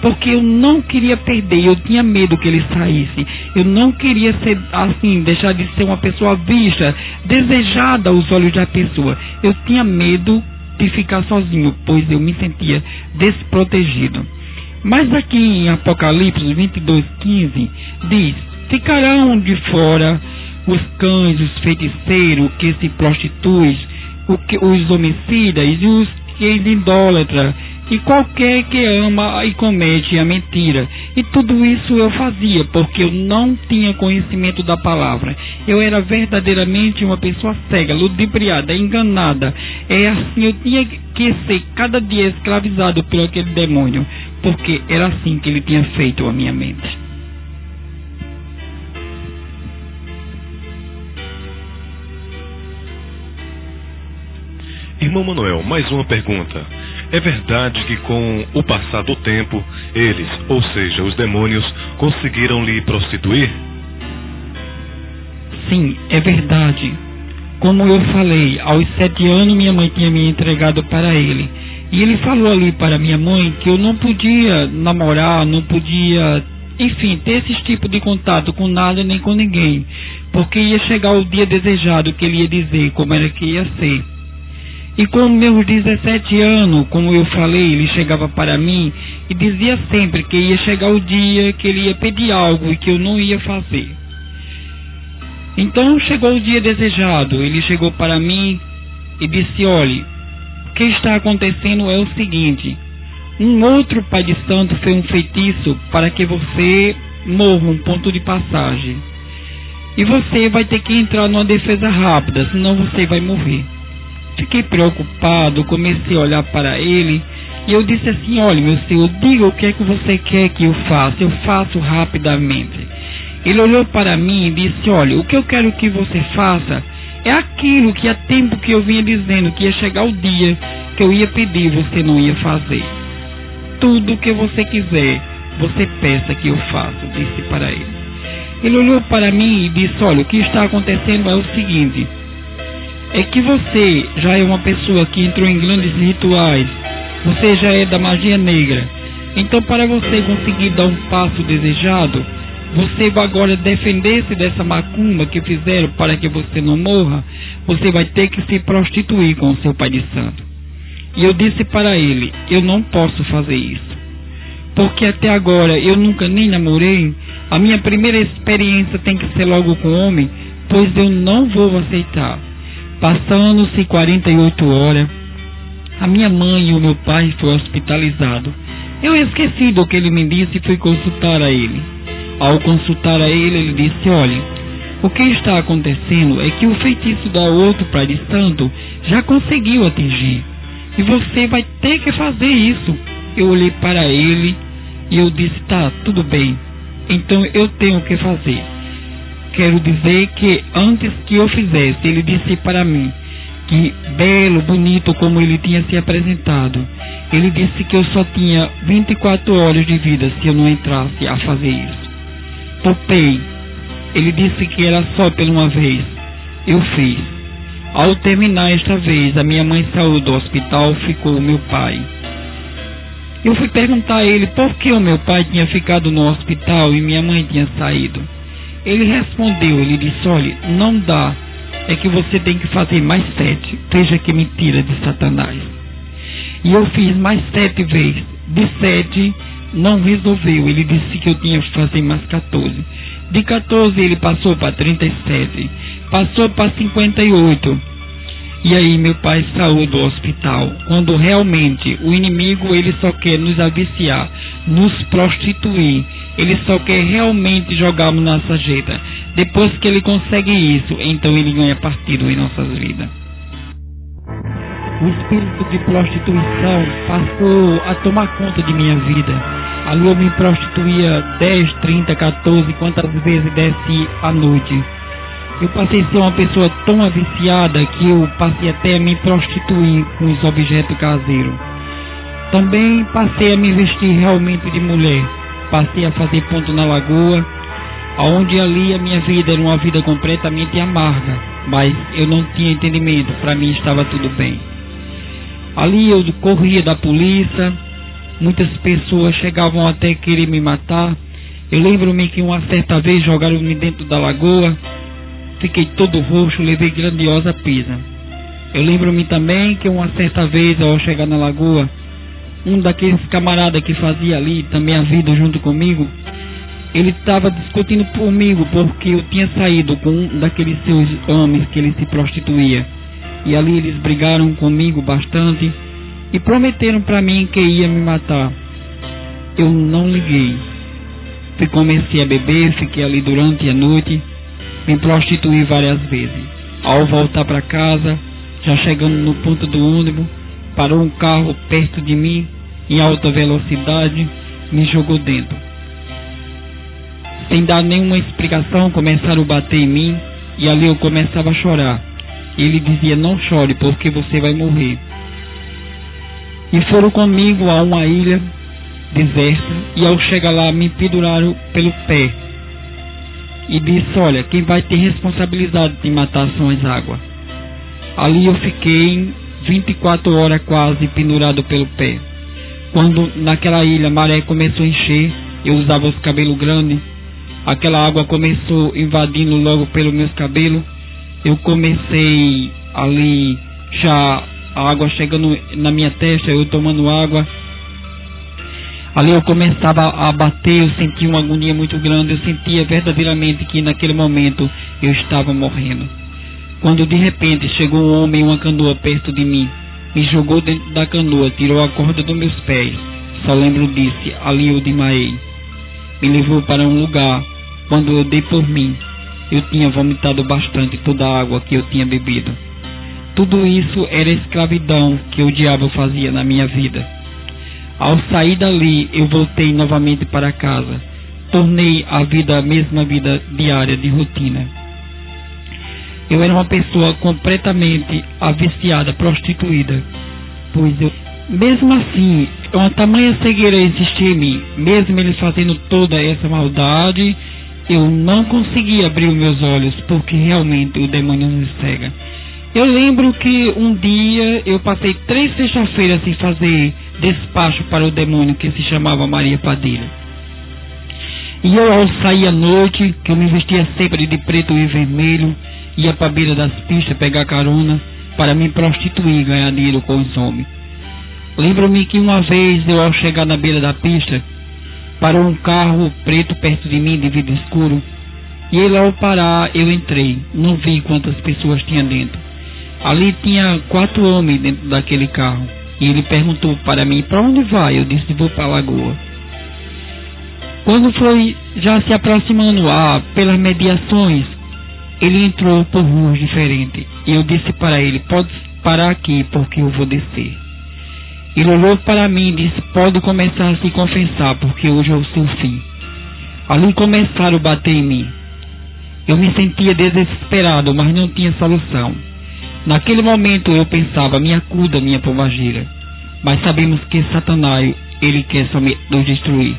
Porque eu não queria perder, eu tinha medo que ele saísse. Eu não queria ser assim, deixar de ser uma pessoa vista, desejada aos olhos da pessoa. Eu tinha medo de ficar sozinho, pois eu me sentia desprotegido. Mas aqui em Apocalipse 22:15 diz: ficarão de fora os cães, os feiticeiros, que se prostituem, os homicidas e os que idólatras, e qualquer que ama e comete a mentira. E tudo isso eu fazia porque eu não tinha conhecimento da palavra. Eu era verdadeiramente uma pessoa cega, ludibriada, enganada. É assim, eu tinha que ser cada dia escravizado por aquele demônio, porque era assim que ele tinha feito a minha mente. Irmão Manuel, mais uma pergunta. É verdade que com o passar do tempo, eles, ou seja, os demônios, conseguiram lhe prostituir? Sim, é verdade. Como eu falei, aos 7 anos minha mãe tinha me entregado para ele. E ele falou ali para minha mãe que eu não podia namorar, não podia, enfim, ter esse tipo de contato com nada nem com ninguém. Porque ia chegar o dia desejado que ele ia dizer como era que ia ser. E com meus 17 anos, como eu falei, ele chegava para mim e dizia sempre que ia chegar o dia que ele ia pedir algo e que eu não ia fazer. Então chegou o dia desejado, ele chegou para mim e disse: olhe, o que está acontecendo é o seguinte: um outro pai de santo fez um feitiço para que você morra, um ponto de passagem. E você vai ter que entrar numa defesa rápida, senão você vai morrer. Fiquei preocupado, comecei a olhar para ele e eu disse assim: olha, meu senhor, diga o que é que você quer que eu faça, eu faço rapidamente. Ele olhou para mim e disse: olha, o que eu quero que você faça é aquilo que há tempo que eu vinha dizendo, que ia chegar o dia que eu ia pedir, você não ia fazer. Tudo o que você quiser, você peça que eu faço, disse para ele. Ele olhou para mim e disse: olha, o que está acontecendo é o seguinte: é que você já é uma pessoa que entrou em grandes rituais, você já é da magia negra. Então, para você conseguir dar um passo desejado, você vai agora defender-se dessa macumba que fizeram para que você não morra. Você vai ter que se prostituir com o seu pai de santo. E eu disse para ele: eu não posso fazer isso, porque até agora eu nunca nem namorei. A minha primeira experiência tem que ser logo com homem, pois eu não vou aceitar. Passando-se 48 horas, a minha mãe e o meu pai foram hospitalizados. Eu esqueci do que ele me disse e fui consultar a ele. Ao consultar a ele, ele disse: olha, o que está acontecendo é que o feitiço da outro pai de santo já conseguiu atingir, e você vai ter que fazer isso. Eu olhei para ele e eu disse: tá, tudo bem, então eu tenho que fazer. Quero dizer que antes que eu fizesse, ele disse para mim que, belo, bonito como ele tinha se apresentado, ele disse que eu só tinha 24 horas de vida se eu não entrasse a fazer isso. Topei. Ele disse que era só pela uma vez. Eu fiz. Ao terminar esta vez, a minha mãe saiu do hospital, ficou o meu pai. Eu fui perguntar a ele por que o meu pai tinha ficado no hospital e minha mãe tinha saído. Ele respondeu, ele disse, olha, não dá, é que você tem que fazer mais 7, veja que mentira de Satanás. E eu fiz mais 7 vezes, de 7 não resolveu, ele disse que eu tinha que fazer mais 14. De 14 ele passou para 37, passou para 58. E aí meu pai saiu do hospital, quando realmente o inimigo ele só quer nos aviciar, nos prostituir, ele só quer realmente jogarmos na sarjeta. Depois que ele consegue isso, então ele ganha partido em nossas vidas. O espírito de prostituição passou a tomar conta de minha vida. Ali eu me prostituía 10, 30, 14, quantas vezes desce à noite. Eu passei a ser uma pessoa tão aviciada que eu passei até a me prostituir com os objetos caseiros. Também passei a me vestir realmente de mulher. Passei a fazer ponto na lagoa, onde ali a minha vida era uma vida completamente amarga. Mas eu não tinha entendimento, para mim estava tudo bem. Ali eu corria da polícia, muitas pessoas chegavam até querer me matar. Eu lembro-me que uma certa vez jogaram-me dentro da lagoa, fiquei todo roxo, levei grandiosa pisa. Eu lembro-me também que uma certa vez, ao chegar na lagoa, um daqueles camaradas que fazia ali também a vida junto comigo, ele estava discutindo comigo porque eu tinha saído com um daqueles seus homens que ele se prostituía. E ali eles brigaram comigo bastante e prometeram para mim que ia me matar. Eu não liguei. Comecei a beber, fiquei ali durante a noite, me prostituí várias vezes. Ao voltar para casa, já chegando no ponto do ônibus, parou um carro perto de mim, em alta velocidade, me jogou dentro. Sem dar nenhuma explicação, começaram a bater em mim, e ali eu começava a chorar. Ele dizia, não chore, porque você vai morrer. E foram comigo a uma ilha deserta, e ao chegar lá, me penduraram pelo pé. E disse, olha, quem vai ter responsabilidade de matar são as águas. Ali eu fiquei 24 horas quase pendurado pelo pé. Quando naquela ilha a maré começou a encher, eu usava os cabelos grandes, aquela água começou invadindo logo pelos meus cabelos. Eu comecei ali, já a água chegando na minha testa, eu tomando água. Ali eu começava a bater, eu sentia uma agonia muito grande, eu sentia verdadeiramente que naquele momento eu estava morrendo. Quando de repente chegou um homem em uma canoa perto de mim, me jogou dentro da canoa, tirou a corda dos meus pés, só lembro disso, ali eu desmaiei. Me levou para um lugar, quando eu dei por mim, eu tinha vomitado bastante toda a água que eu tinha bebido. Tudo isso era escravidão que o diabo fazia na minha vida. Ao sair dali, eu voltei novamente para casa. Tornei a vida a mesma vida diária de rotina. Eu era uma pessoa completamente aviciada, prostituída. Pois eu, mesmo assim, uma tamanha cegueira existia em mim. Mesmo ele fazendo toda essa maldade, eu não conseguia abrir os meus olhos, porque realmente o demônio nos cega. Eu lembro que um dia eu passei 3 sextas-feiras sem fazer despacho para o demônio que se chamava Maria Padilha. E eu, ao sair à noite, que eu me vestia sempre de preto e vermelho, ia para a beira das pistas pegar carona para me prostituir e ganhar dinheiro com os homens. Lembro-me que uma vez eu, ao chegar na beira da pista, parou um carro preto perto de mim de vidro escuro, e ele, ao parar, eu entrei. Não vi quantas pessoas tinha dentro. Ali tinha 4 homens dentro daquele carro. E ele perguntou para mim, para onde vai? Eu disse, vou para a lagoa. Quando foi já se aproximando pelas mediações, ele entrou por ruas diferentes. E eu disse para ele, pode parar aqui porque eu vou descer. Ele olhou para mim e disse, pode começar a se confessar porque hoje é o seu fim. Ali começaram a bater em mim. Eu me sentia desesperado, mas não tinha solução. Naquele momento eu pensava, me acuda, minha pombagira. Mas sabemos que Satanás, ele quer somente nos destruir.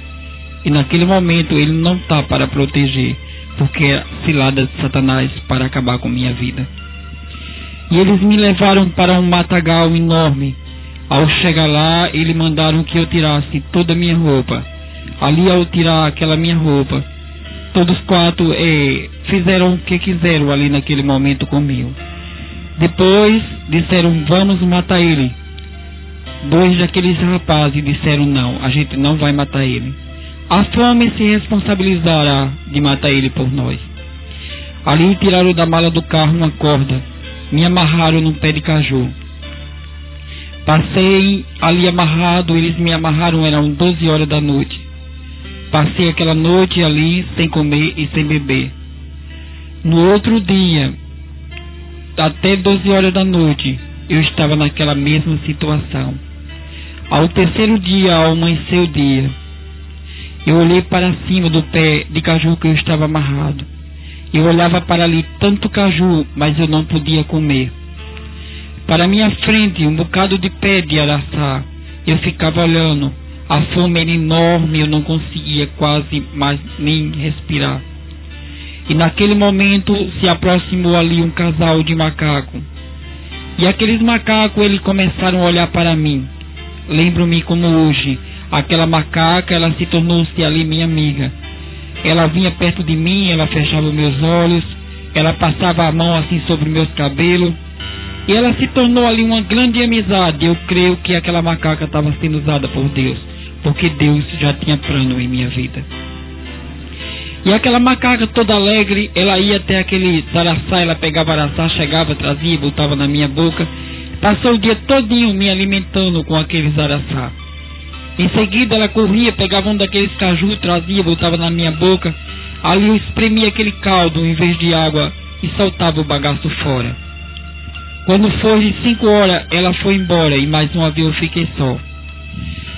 E naquele momento ele não está para proteger, porque é cilada de Satanás para acabar com minha vida. E eles me levaram para um matagal enorme. Ao chegar lá, eles mandaram que eu tirasse toda a minha roupa. Ali, ao tirar aquela minha roupa, todos quatro fizeram o que quiseram ali naquele momento comigo. Depois disseram: vamos matar ele. Dois daqueles rapazes disseram: não, a gente não vai matar ele. A fome se responsabilizará de matar ele por nós. Ali tiraram da mala do carro uma corda, me amarraram num pé de caju. Passei ali amarrado, eles me amarraram, eram 12 horas da noite. Passei aquela noite ali sem comer e sem beber. No outro dia, até 12 horas da noite, eu estava naquela mesma situação. Ao terceiro dia, ao amanhecer o dia, eu olhei para cima do pé de caju que eu estava amarrado. Eu olhava para ali tanto caju, mas eu não podia comer. Para minha frente, um bocado de pé de araçá. Eu ficava olhando. A fome era enorme, eu não conseguia quase mais nem respirar. E naquele momento se aproximou ali um casal de macacos. E aqueles macacos, eles começaram a olhar para mim. Lembro-me como hoje. Aquela macaca, ela se tornou-se ali minha amiga. Ela vinha perto de mim, ela fechava meus olhos, ela passava a mão assim sobre meus cabelos. E ela se tornou ali uma grande amizade. Eu creio que aquela macaca estava sendo usada por Deus, porque Deus já tinha plano em minha vida. E aquela macaca toda alegre, ela ia até aquele araçá, ela pegava araçá, chegava, trazia, botava na minha boca. Passou o dia todinho me alimentando com aqueles araçá. Em seguida ela corria, pegava um daqueles caju, trazia, botava na minha boca. Ali eu espremia aquele caldo em vez de água e soltava o bagaço fora. Quando foi de 5 horas, ela foi embora e mais uma vez eu fiquei só.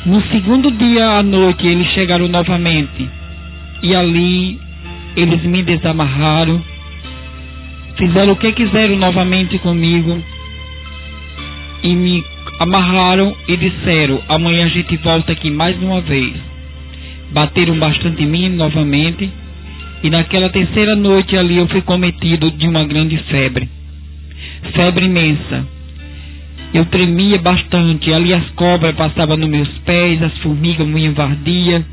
No segundo dia à noite, eles chegaram novamente. E ali, eles me desamarraram, fizeram o que quiseram novamente comigo. E me amarraram e disseram: amanhã a gente volta aqui mais uma vez. Bateram bastante em mim novamente. E naquela terceira noite ali, eu fui cometido de uma grande febre. Febre imensa. Eu tremia bastante. Ali as cobras passavam nos meus pés, as formigas me invadiam.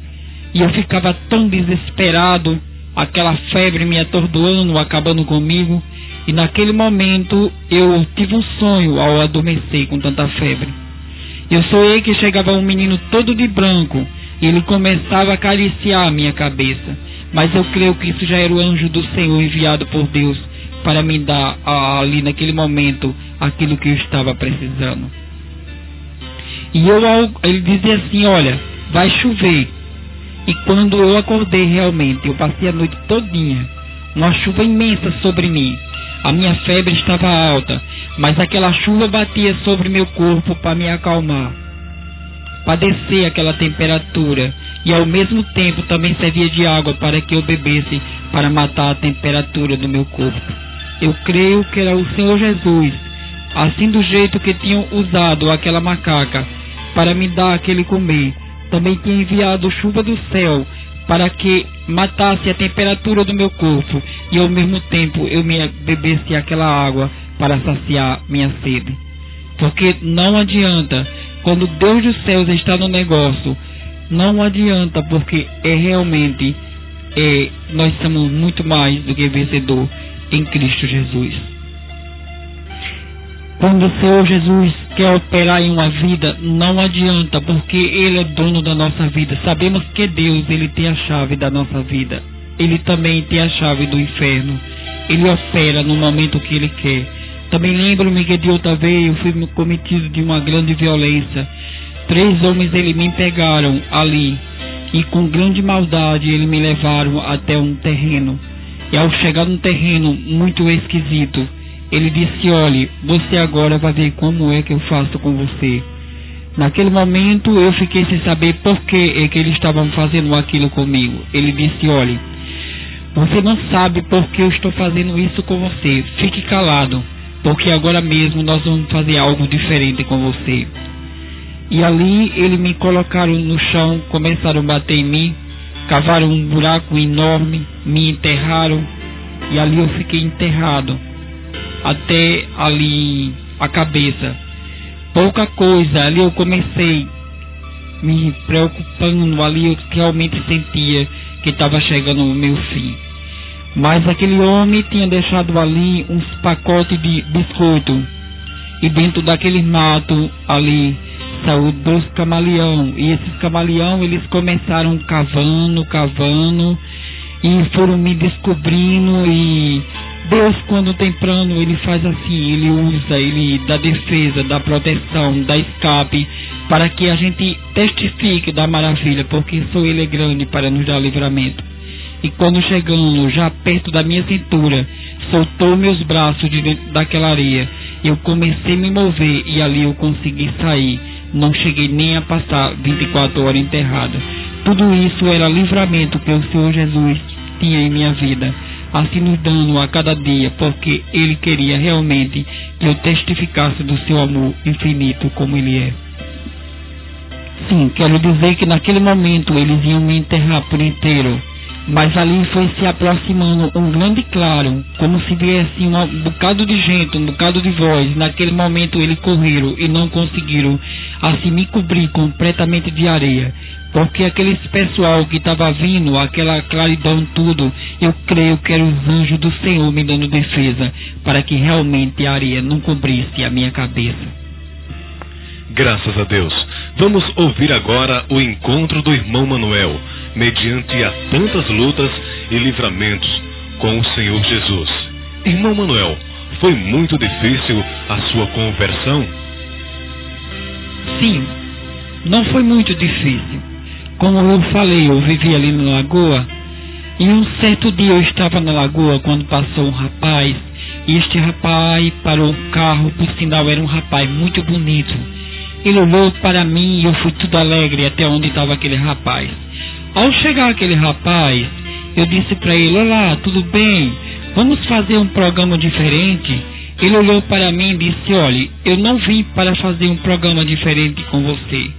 E eu ficava tão desesperado, aquela febre me atordoando, acabando comigo. E naquele momento eu tive um sonho ao adormecer com tanta febre. Eu sonhei que chegava um menino todo de branco e ele começava a acariciar a minha cabeça. Mas eu creio que isso já era o anjo do Senhor enviado por Deus para me dar ali naquele momento aquilo que eu estava precisando. E ele dizia assim: olha, vai chover. E quando eu acordei realmente, eu passei a noite todinha, uma chuva imensa sobre mim. A minha febre estava alta, mas aquela chuva batia sobre meu corpo para me acalmar, para descer aquela temperatura. E ao mesmo tempo também servia de água para que eu bebesse, para matar a temperatura do meu corpo. Eu creio que era o Senhor Jesus, assim do jeito que tinham usado aquela macaca para me dar aquele comer, também tinha enviado chuva do céu para que matasse a temperatura do meu corpo e ao mesmo tempo eu me bebesse aquela água para saciar minha sede. Porque não adianta, quando Deus dos céus está no negócio, não adianta, porque realmente nós somos muito mais do que vencedor em Cristo Jesus. Quando o Senhor Jesus quer operar em uma vida, não adianta, porque Ele é dono da nossa vida. Sabemos que Deus, Ele tem a chave da nossa vida. Ele também tem a chave do inferno. Ele opera no momento que Ele quer. Também lembro-me que de outra vez eu fui cometido de uma grande violência. 3 homens eles me pegaram ali e com grande maldade eles me levaram até um terreno. E ao chegar num terreno muito esquisito, ele disse: olhe, você agora vai ver como é que eu faço com você. Naquele momento eu fiquei sem saber por que é que eles estavam fazendo aquilo comigo. Ele disse: olhe, você não sabe por que eu estou fazendo isso com você. Fique calado, porque agora mesmo nós vamos fazer algo diferente com você. E ali eles me colocaram no chão, começaram a bater em mim, cavaram um buraco enorme, me enterraram, e ali eu fiquei enterrado até ali a cabeça. Pouca coisa, ali eu comecei me preocupando, ali eu realmente sentia que estava chegando o meu fim. Mas aquele homem tinha deixado ali uns pacotes de biscoito, e dentro daquele mato ali saiu 2 camaleão, e esses camaleão eles começaram cavando, e foram me descobrindo. E Deus, quando tem plano, ele faz assim, ele dá defesa, dá proteção, dá escape, para que a gente testifique da maravilha, porque só ele é grande para nos dar livramento. E quando chegando já perto da minha cintura, soltou meus braços de dentro daquela areia, eu comecei a me mover, e ali eu consegui sair. Não cheguei nem a passar 24 horas enterrada. Tudo isso era livramento que o Senhor Jesus tinha em minha vida, assim nos dando a cada dia, porque Ele queria realmente que eu testificasse do seu amor infinito como Ele é. Sim, quero dizer que naquele momento eles iam me enterrar por inteiro, mas ali foi se aproximando um grande claro, como se viesse um bocado de gente, um bocado de voz. Naquele momento eles correram e não conseguiram assim me cobrir completamente de areia, porque aquele pessoal que estava vindo, aquela claridão tudo, eu creio que eram os anjos do Senhor me dando defesa, para que realmente a areia não cobrisse a minha cabeça. Graças a Deus. Vamos ouvir agora o encontro do irmão Manuel, mediante a tantas lutas e livramentos com o Senhor Jesus. Irmão Manuel, foi muito difícil a sua conversão? Sim, não foi muito difícil. Como eu falei, eu vivi ali na lagoa, e um certo dia eu estava na lagoa quando passou um rapaz, e este rapaz parou um carro, por sinal era um rapaz muito bonito. Ele olhou para mim e eu fui tudo alegre até onde estava aquele rapaz. Ao chegar aquele rapaz, eu disse para ele: olá, tudo bem? Vamos fazer um programa diferente? Ele olhou para mim e disse: olha, eu não vim para fazer um programa diferente com você.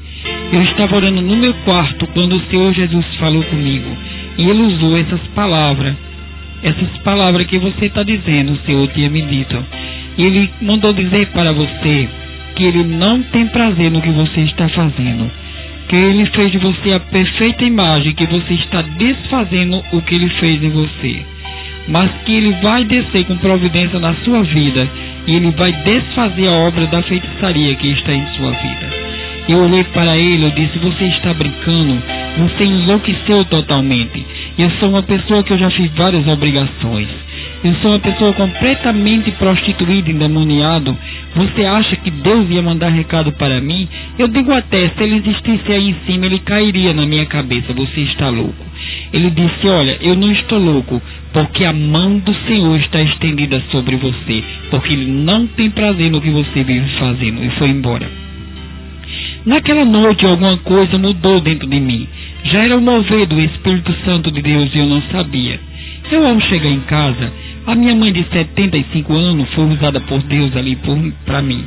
Eu estava orando no meu quarto quando o Senhor Jesus falou comigo, e Ele usou essas palavras que você está dizendo, o Senhor tinha me dito. E Ele mandou dizer para você que Ele não tem prazer no que você está fazendo, que Ele fez de você a perfeita imagem, que você está desfazendo o que Ele fez em você, mas que Ele vai descer com providência na sua vida, e Ele vai desfazer a obra da feitiçaria que está em sua vida. Eu olhei para ele, eu disse: você está brincando, você enlouqueceu totalmente. Eu sou uma pessoa que eu já fiz várias obrigações, eu sou uma pessoa completamente prostituída, endemoniado. Você acha que Deus ia mandar recado para mim? Eu digo até, se ele existisse aí em cima, ele cairia na minha cabeça. Você está louco. Ele disse: olha, eu não estou louco, porque a mão do Senhor está estendida sobre você, porque Ele não tem prazer no que você vive fazendo. E foi embora. Naquela noite alguma coisa mudou dentro de mim. Já era o mover do Espírito Santo de Deus e eu não sabia. Eu, ao chegar em casa, a minha mãe de 75 anos foi usada por Deus ali para mim.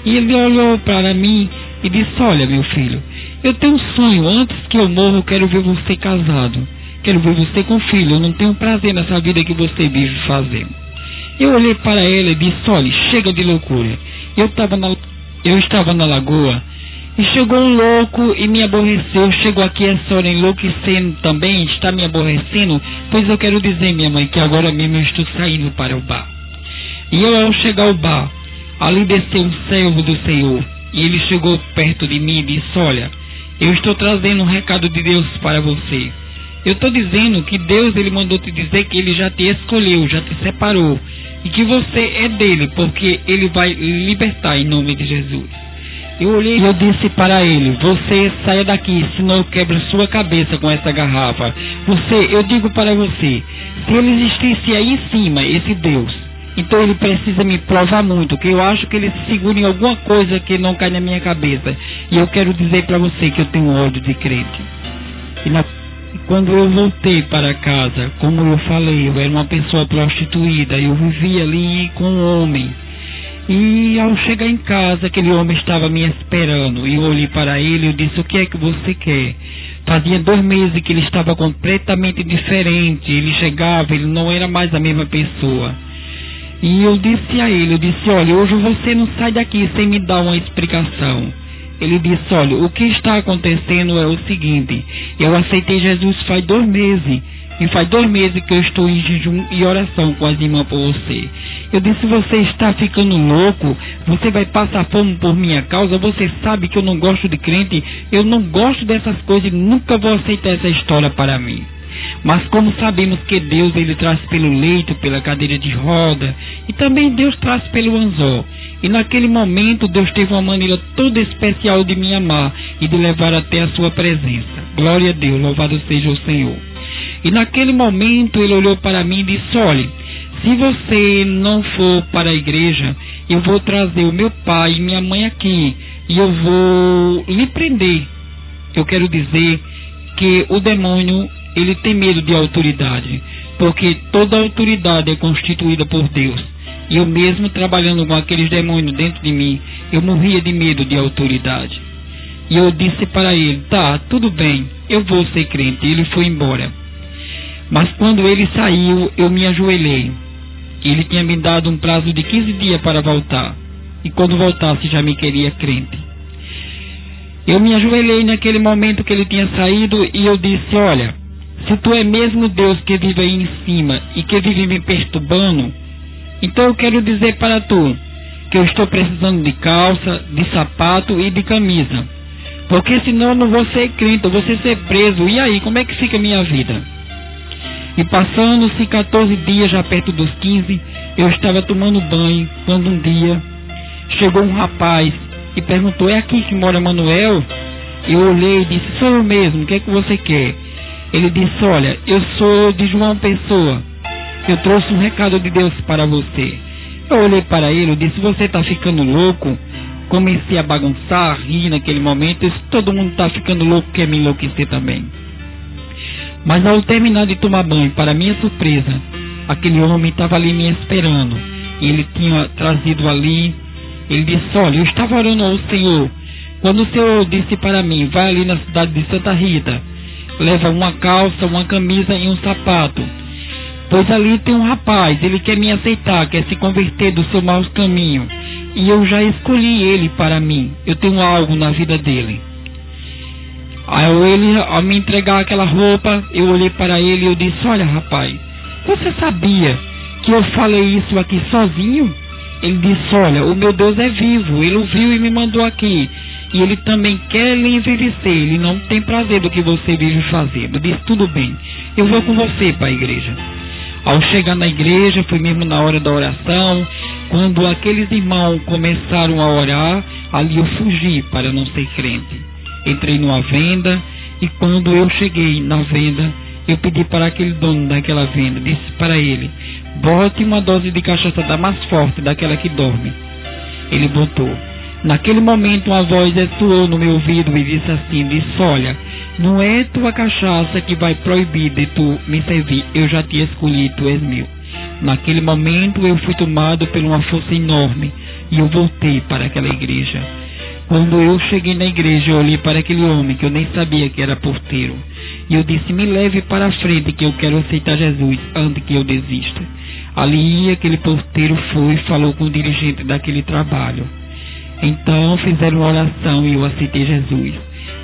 E ele olhou para mim e disse: olha, meu filho, eu tenho um sonho. Antes que eu morra, eu quero ver você casado. Quero ver você com filho. Eu não tenho prazer nessa vida que você vive fazendo. Eu olhei para ela e disse: olha, chega de loucura. Eu estava na lagoa, e chegou um louco e me aborreceu. Chegou aqui essa hora enlouquecendo também, está me aborrecendo. Pois eu quero dizer, minha mãe, que agora mesmo eu estou saindo para o bar. E eu, ao chegar ao bar, ali desceu um servo do Senhor, e ele chegou perto de mim e disse: olha, eu estou trazendo um recado de Deus para você. Eu estou dizendo que Deus, Ele mandou te dizer que Ele já te escolheu, já te separou, e que você é dele, porque Ele vai libertar em nome de Jesus. Eu olhei e eu disse para ele: você saia daqui, senão eu quebro sua cabeça com essa garrafa. Eu digo para você, se ele existisse aí em cima, esse Deus, então ele precisa me provar muito, que eu acho que ele se segura em alguma coisa que não cai na minha cabeça. E eu quero dizer para você que eu tenho ódio de crente. E quando eu voltei para casa, como eu falei, eu era uma pessoa prostituída, eu vivia ali com um homem. E ao chegar em casa, aquele homem estava me esperando, e eu olhei para ele e eu disse: o que é que você quer? Fazia 2 meses que ele estava completamente diferente. Ele chegava, ele não era mais a mesma pessoa. E eu disse a ele, olha, hoje você não sai daqui sem me dar uma explicação. Ele disse, olha, o que está acontecendo é o seguinte, eu aceitei Jesus faz 2 meses, e faz 2 meses que eu estou em jejum e oração com as irmãs por você. Eu disse, você está ficando louco, você vai passar fome por minha causa, você sabe que eu não gosto de crente, eu não gosto dessas coisas e nunca vou aceitar essa história para mim. Mas como sabemos que Deus, ele traz pelo leito, pela cadeira de roda, e também Deus traz pelo anzol. E naquele momento Deus teve uma maneira toda especial de me amar e de levar até a sua presença. Glória a Deus, louvado seja o Senhor. E naquele momento ele olhou para mim e disse, olha, se você não for para a igreja, eu vou trazer o meu pai e minha mãe aqui, e eu vou lhe prender. Eu quero dizer que o demônio, ele tem medo de autoridade, porque toda autoridade é constituída por Deus. E eu mesmo trabalhando com aqueles demônios dentro de mim, eu morria de medo de autoridade. E eu disse para ele, tá, tudo bem, eu vou ser crente. E ele foi embora. Mas quando ele saiu, eu me ajoelhei. Ele tinha me dado um prazo de 15 dias para voltar. E quando voltasse já me queria crente. Eu me ajoelhei naquele momento que ele tinha saído e eu disse, olha, se tu é mesmo Deus que vive aí em cima e que vive me perturbando, então eu quero dizer para tu que eu estou precisando de calça, de sapato e de camisa. Porque senão eu não vou ser crente, eu vou ser preso. E aí, como é que fica a minha vida? E passando-se 14 dias, já perto dos 15, eu estava tomando banho, quando um dia chegou um rapaz e perguntou, é aqui que mora Manuel? Eu olhei e disse, sou eu mesmo, o que é que você quer? Ele disse, olha, eu sou de João Pessoa, eu trouxe um recado de Deus para você. Eu olhei para ele e disse, você está ficando louco? Comecei a bagunçar, a rir naquele momento, disse, todo mundo está ficando louco, quer me enlouquecer também. Mas ao terminar de tomar banho, para minha surpresa, aquele homem estava ali me esperando. E ele tinha trazido ali, ele disse, olha, eu estava orando ao Senhor, quando o Senhor disse para mim, vai ali na cidade de Santa Rita, leva uma calça, uma camisa e um sapato, pois ali tem um rapaz, ele quer me aceitar, quer se converter do seu mau caminho, e eu já escolhi ele para mim, eu tenho algo na vida dele. Ao me entregar aquela roupa, eu olhei para ele e eu disse, olha rapaz, você sabia que eu falei isso aqui sozinho? Ele disse, olha, o meu Deus é vivo, ele ouviu e me mandou aqui, e ele também quer lhe envelhecer, ele não tem prazer do que você vive fazendo. Eu disse, tudo bem, eu vou com você para a igreja. Ao chegar na igreja, foi mesmo na hora da oração, quando aqueles irmãos começaram a orar, ali eu fugi para não ser crente. Entrei numa venda e quando eu cheguei na venda, eu pedi para aquele dono daquela venda, disse para ele, bote uma dose de cachaça da mais forte, daquela que dorme. Ele botou. Naquele momento uma voz ressoou no meu ouvido e disse assim, disse, olha, não é tua cachaça que vai proibir de tu me servir, eu já te escolhi, tu és meu. Naquele momento eu fui tomado por uma força enorme e eu voltei para aquela igreja. Quando eu cheguei na igreja, eu olhei para aquele homem que eu nem sabia que era porteiro. E eu disse, me leve para a frente que eu quero aceitar Jesus antes que eu desista. Ali aquele porteiro foi e falou com o dirigente daquele trabalho. Então fizeram uma oração e eu aceitei Jesus.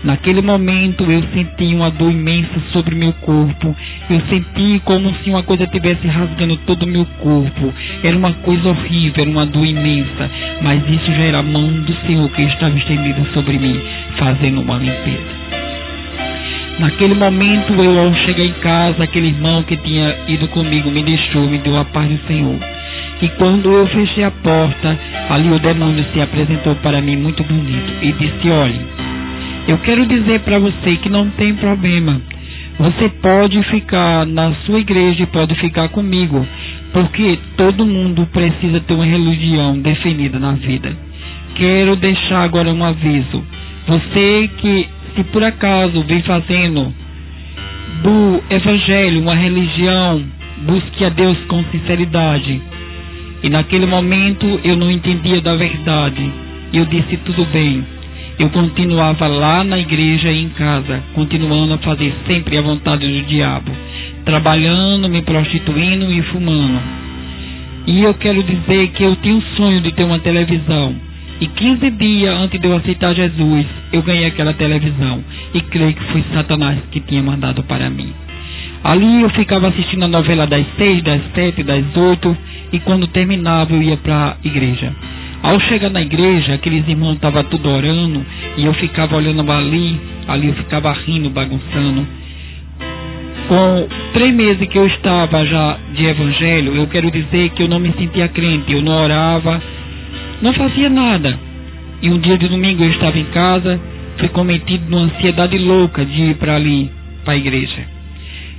Naquele momento eu senti uma dor imensa sobre meu corpo. Eu senti como se uma coisa estivesse rasgando todo o meu corpo. Era uma coisa horrível, era uma dor imensa. Mas isso já era a mão do Senhor que estava estendida sobre mim, fazendo uma limpeza. Naquele momento eu, ao chegar em casa, aquele irmão que tinha ido comigo me deixou, me deu a paz do Senhor. E quando eu fechei a porta, ali o demônio se apresentou para mim muito bonito e disse, olhe, eu quero dizer para você que não tem problema. Você pode ficar na sua igreja e pode ficar comigo, porque todo mundo precisa ter uma religião definida na vida. Quero deixar agora um aviso. Você que, se por acaso vem fazendo do evangelho uma religião, busque a Deus com sinceridade. E naquele momento eu não entendia da verdade. Eu disse, tudo bem. Eu continuava lá na igreja e em casa, continuando a fazer sempre a vontade do diabo, trabalhando, me prostituindo e fumando. E eu quero dizer que eu tinha um sonho de ter uma televisão. E 15 dias antes de eu aceitar Jesus, eu ganhei aquela televisão. E creio que foi Satanás que tinha mandado para mim. Ali eu ficava assistindo a novela das 6, das 7, das 8. E quando terminava eu ia para a igreja. Ao chegar na igreja, aqueles irmãos estavam tudo orando. E eu ficava olhando ali eu ficava rindo, bagunçando. Com 3 meses que eu estava já de evangelho, eu quero dizer que eu não me sentia crente. Eu não orava, não fazia nada. E um dia de domingo eu estava em casa, fui cometido numa ansiedade louca de ir para ali, para a igreja.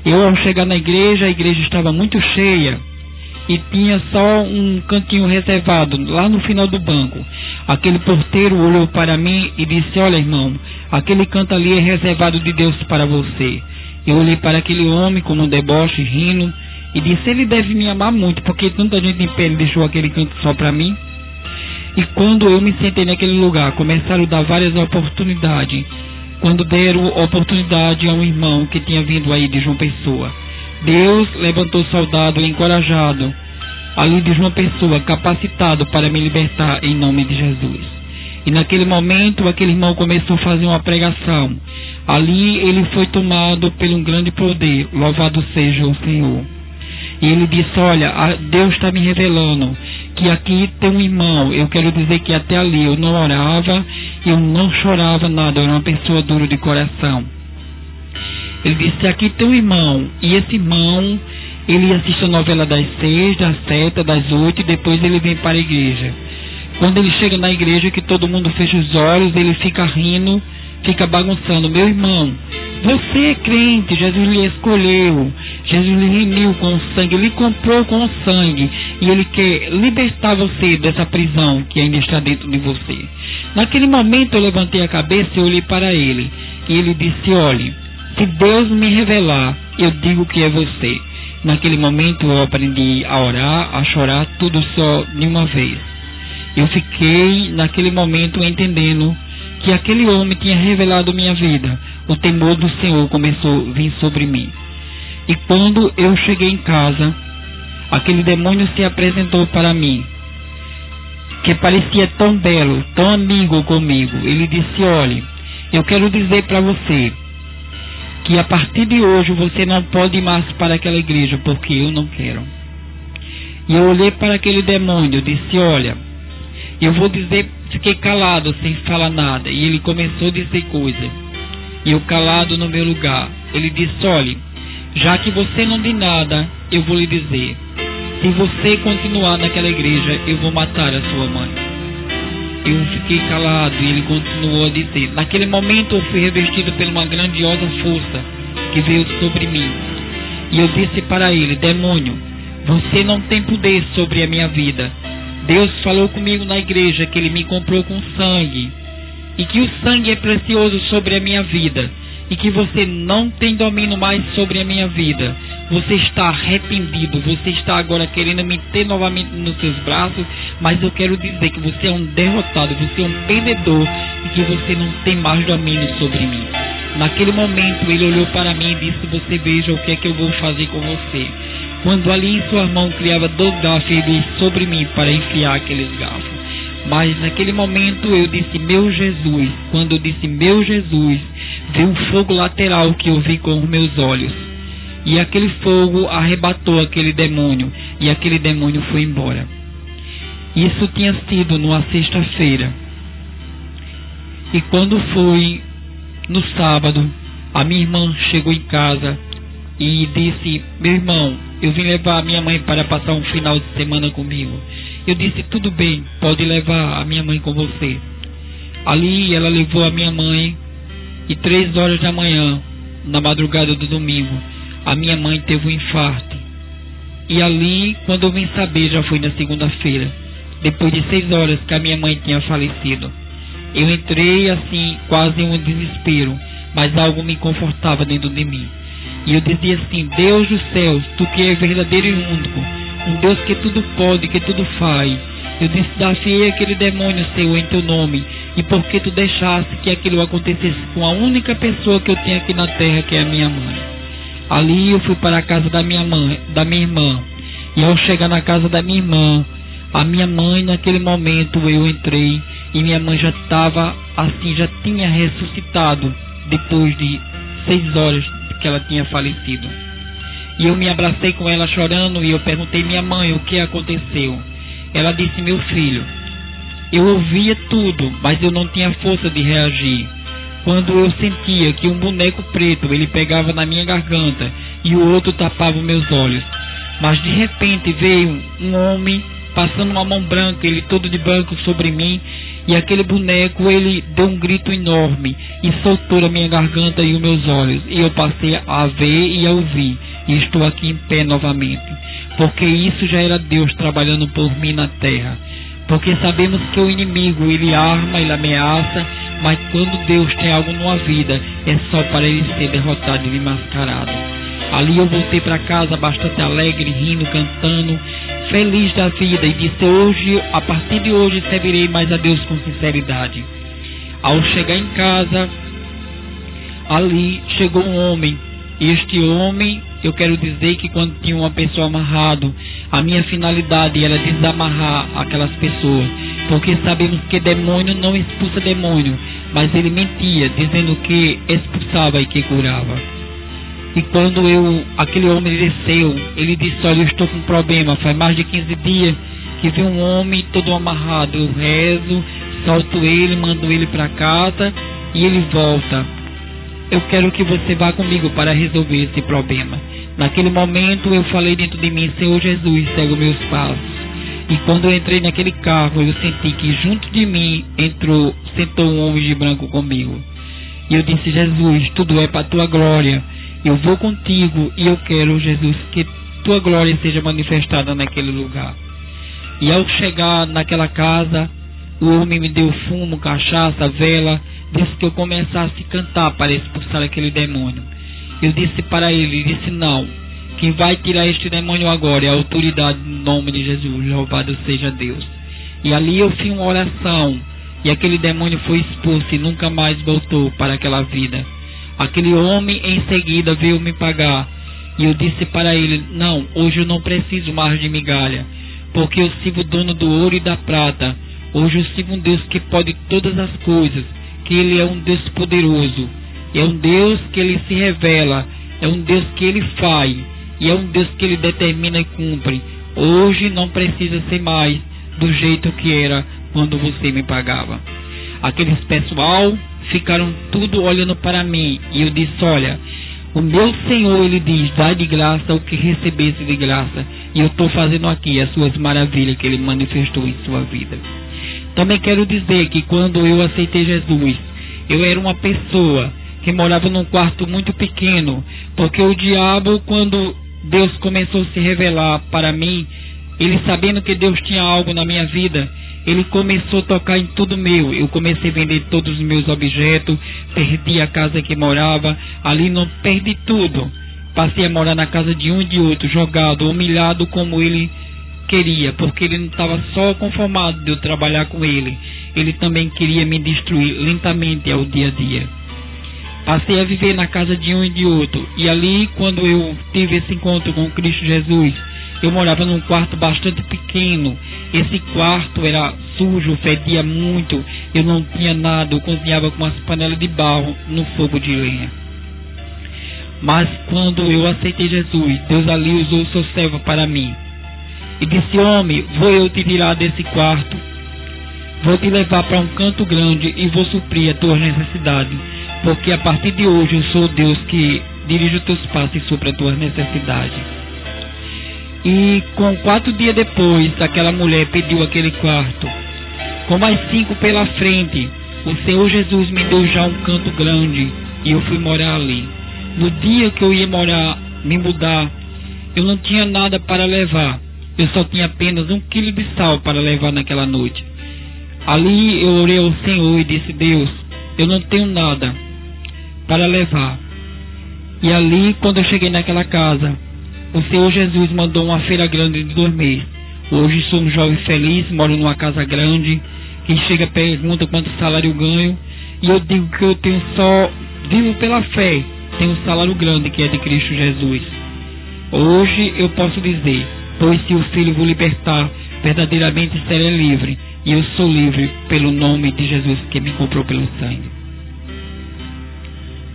Eu, ao chegar na igreja, a igreja estava muito cheia e tinha só um cantinho reservado lá no final do banco. Aquele porteiro olhou para mim e disse: olha, irmão, aquele canto ali é reservado de Deus para você. Eu olhei para aquele homem com um deboche, rindo, e disse: ele deve me amar muito, porque tanta gente em pé ele deixou aquele canto só para mim. E quando eu me sentei naquele lugar, começaram a dar várias oportunidades. Quando deram oportunidade a um irmão que tinha vindo aí de João Pessoa, Deus levantou soldado encorajado ali de João Pessoa, capacitado para me libertar em nome de Jesus. E naquele momento, aquele irmão começou a fazer uma pregação. Ali ele foi tomado por um grande poder, louvado seja o Senhor. E ele disse: olha, Deus está me revelando que aqui tem um irmão. Eu quero dizer que até ali eu não orava, eu não chorava nada, eu era uma pessoa dura de coração. Ele disse: aqui tem um irmão, e esse irmão, ele assiste a novela das 6, das 7, das 8, e depois ele vem para a igreja. Quando ele chega na igreja, que todo mundo fecha os olhos, ele fica rindo, fica bagunçando: meu irmão, você é crente, Jesus lhe escolheu, Jesus lhe remiu com o sangue, lhe comprou com o sangue, e ele quer libertar você dessa prisão que ainda está dentro de você. Naquele momento eu levantei a cabeça e olhei para ele, e ele disse: olhe, se Deus me revelar, eu digo que é você. Naquele momento eu aprendi a orar, a chorar, tudo só de uma vez. Eu fiquei naquele momento entendendo que aquele homem tinha revelado minha vida. O temor do Senhor começou a vir sobre mim. E quando eu cheguei em casa, aquele demônio se apresentou para mim, que parecia tão belo, tão amigo comigo. Ele disse: olhe, eu quero dizer para você que a partir de hoje você não pode ir mais para aquela igreja, porque eu não quero. E eu olhei para aquele demônio, disse: olha, eu vou dizer. Fiquei calado, sem falar nada, e ele começou a dizer coisa, e eu calado no meu lugar. Ele disse: olhe, já que você não diz nada, eu vou lhe dizer, se você continuar naquela igreja, eu vou matar a sua mãe. Eu fiquei calado e ele continuou a dizer. Naquele momento eu fui revestido por uma grandiosa força que veio sobre mim, e eu disse para ele: demônio, você não tem poder sobre a minha vida. Deus falou comigo na igreja que Ele me comprou com sangue, e que o sangue é precioso sobre a minha vida, e que você não tem domínio mais sobre a minha vida. Você está arrependido, você está agora querendo me ter novamente nos seus braços, mas eu quero dizer que você é um derrotado, você é um perdedor, e que você não tem mais domínio sobre mim. Naquele momento ele olhou para mim e disse: você veja o que é que eu vou fazer com você. Quando ali em sua mão criava 2 garfos, ele disse sobre mim para enfiar aqueles garfos. Mas naquele momento eu disse: meu Jesus. Quando eu disse meu Jesus, veio um fogo lateral que eu vi com os meus olhos. E aquele fogo arrebatou aquele demônio, e aquele demônio foi embora. Isso tinha sido numa sexta-feira. E quando foi no sábado, a minha irmã chegou em casa e disse: meu irmão, eu vim levar a minha mãe para passar um final de semana comigo. Eu disse: tudo bem, pode levar a minha mãe com você. Ali ela levou a minha mãe, e 3 horas da manhã, na madrugada do domingo, a minha mãe teve um infarto. E ali, quando eu vim saber, já foi na segunda-feira, depois de 6 horas que a minha mãe tinha falecido. Eu entrei assim, quase em um desespero, mas algo me confortava dentro de mim. E eu dizia assim: Deus dos céus, tu que é verdadeiro e único, um Deus que tudo pode, que tudo faz. Eu desafiei aquele demônio, Senhor, em teu nome, e porque tu deixasse que aquilo acontecesse com a única pessoa que eu tenho aqui na terra, que é a minha mãe. Ali eu fui para a casa da minha irmã, E ao chegar na casa da minha irmã, a minha mãe, naquele momento eu entrei e minha mãe já estava assim, já tinha ressuscitado depois de 6 horas que ela tinha falecido. E eu me abracei com ela chorando e eu perguntei: minha mãe, o que aconteceu? Ela disse: meu filho, eu ouvia tudo, mas eu não tinha força de reagir. Quando eu sentia que um boneco preto, ele pegava na minha garganta e o outro tapava os meus olhos. Mas de repente veio um homem passando uma mão branca, ele todo de branco sobre mim, e aquele boneco, ele deu um grito enorme e soltou a minha garganta e os meus olhos. E eu passei a ver e a ouvir, e estou aqui em pé novamente. Porque isso já era Deus trabalhando por mim na terra. Porque sabemos que o inimigo, ele arma, ele ameaça, mas quando Deus tem algo numa vida, é só para ele ser derrotado e mascarado. Ali eu voltei para casa bastante alegre, rindo, cantando, feliz da vida, e disse: hoje, a partir de hoje, servirei mais a Deus com sinceridade. Ao chegar em casa, ali chegou um homem. E este homem, eu quero dizer que quando tinha uma pessoa amarrado, a minha finalidade era desamarrar aquelas pessoas, porque sabemos que demônio não expulsa demônio, mas ele mentia, dizendo que expulsava e que curava. E quando aquele homem desceu, ele disse: olha, eu estou com um problema, faz mais de 15 dias que vi um homem todo amarrado, eu rezo, solto ele, mando ele para casa e ele volta. Eu quero que você vá comigo para resolver esse problema. Naquele momento eu falei dentro de mim: Senhor Jesus, segue os meus passos. E quando eu entrei naquele carro, eu senti que junto de mim sentou um homem de branco comigo. E eu disse: Jesus, tudo é para a tua glória. Eu vou contigo e eu quero, Jesus, que tua glória seja manifestada naquele lugar. E ao chegar naquela casa, o homem me deu fumo, cachaça, vela, disse que eu começasse a cantar para expulsar aquele demônio. Eu disse para ele, disse: não, quem vai tirar este demônio agora é a autoridade no nome de Jesus, louvado seja Deus. E ali eu fiz uma oração, e aquele demônio foi expulso e nunca mais voltou para aquela vida. Aquele homem em seguida veio me pagar, e eu disse para ele: não, hoje eu não preciso mais de migalha, porque eu sirvo o dono do ouro e da prata. Hoje eu sirvo um Deus que pode todas as coisas, que Ele é um Deus poderoso, é um Deus que Ele se revela, é um Deus que Ele faz, e é um Deus que Ele determina e cumpre. Hoje não precisa ser mais do jeito que era quando você me pagava. Aqueles pessoal ficaram tudo olhando para mim, e eu disse: olha, o meu Senhor, Ele diz: dá de graça o que recebesse de graça, e eu estou fazendo aqui as suas maravilhas que Ele manifestou em sua vida. Também quero dizer que quando eu aceitei Jesus, eu era uma pessoa que morava num quarto muito pequeno, porque o diabo, quando Deus começou a se revelar para mim, ele sabendo que Deus tinha algo na minha vida, ele começou a tocar em tudo meu. Eu comecei a vender todos os meus objetos, perdi a casa que morava, ali não perdi tudo. Passei a morar na casa de um e de outro, jogado, humilhado como ele queria, porque ele não estava só conformado de eu trabalhar com ele, ele também queria me destruir lentamente ao dia a dia. Passei a viver na casa de um e de outro, e ali, quando eu tive esse encontro com Cristo Jesus, eu morava num quarto bastante pequeno. Esse quarto era sujo, fedia muito, eu não tinha nada, eu cozinhava com umas panelas de barro no fogo de lenha. Mas quando eu aceitei Jesus, Deus ali usou o seu servo para mim e disse: homem, vou eu te tirar desse quarto, vou te levar para um canto grande e vou suprir a tua necessidade, porque a partir de hoje eu sou Deus que dirige os teus passos e supra a tua necessidade. E com 4 dias depois, aquela mulher pediu aquele quarto. Com mais 5 pela frente, o Senhor Jesus me deu já um canto grande e eu fui morar ali. No dia que eu ia me mudar, eu não tinha nada para levar. Eu só tinha apenas 1 quilo de sal para levar naquela noite. Ali eu orei ao Senhor e disse: Deus, eu não tenho nada para levar. E ali, quando eu cheguei naquela casa, o Senhor Jesus mandou uma feira grande de 2 meses. Hoje sou um jovem feliz, moro numa casa grande. Quem chega pergunta quanto salário eu ganho, e eu digo que eu tenho só, vivo pela fé, tenho um salário grande que é de Cristo Jesus. Hoje eu posso dizer Pois se o Filho vos libertar, verdadeiramente será livre. E eu sou livre pelo nome de Jesus que me comprou pelo sangue.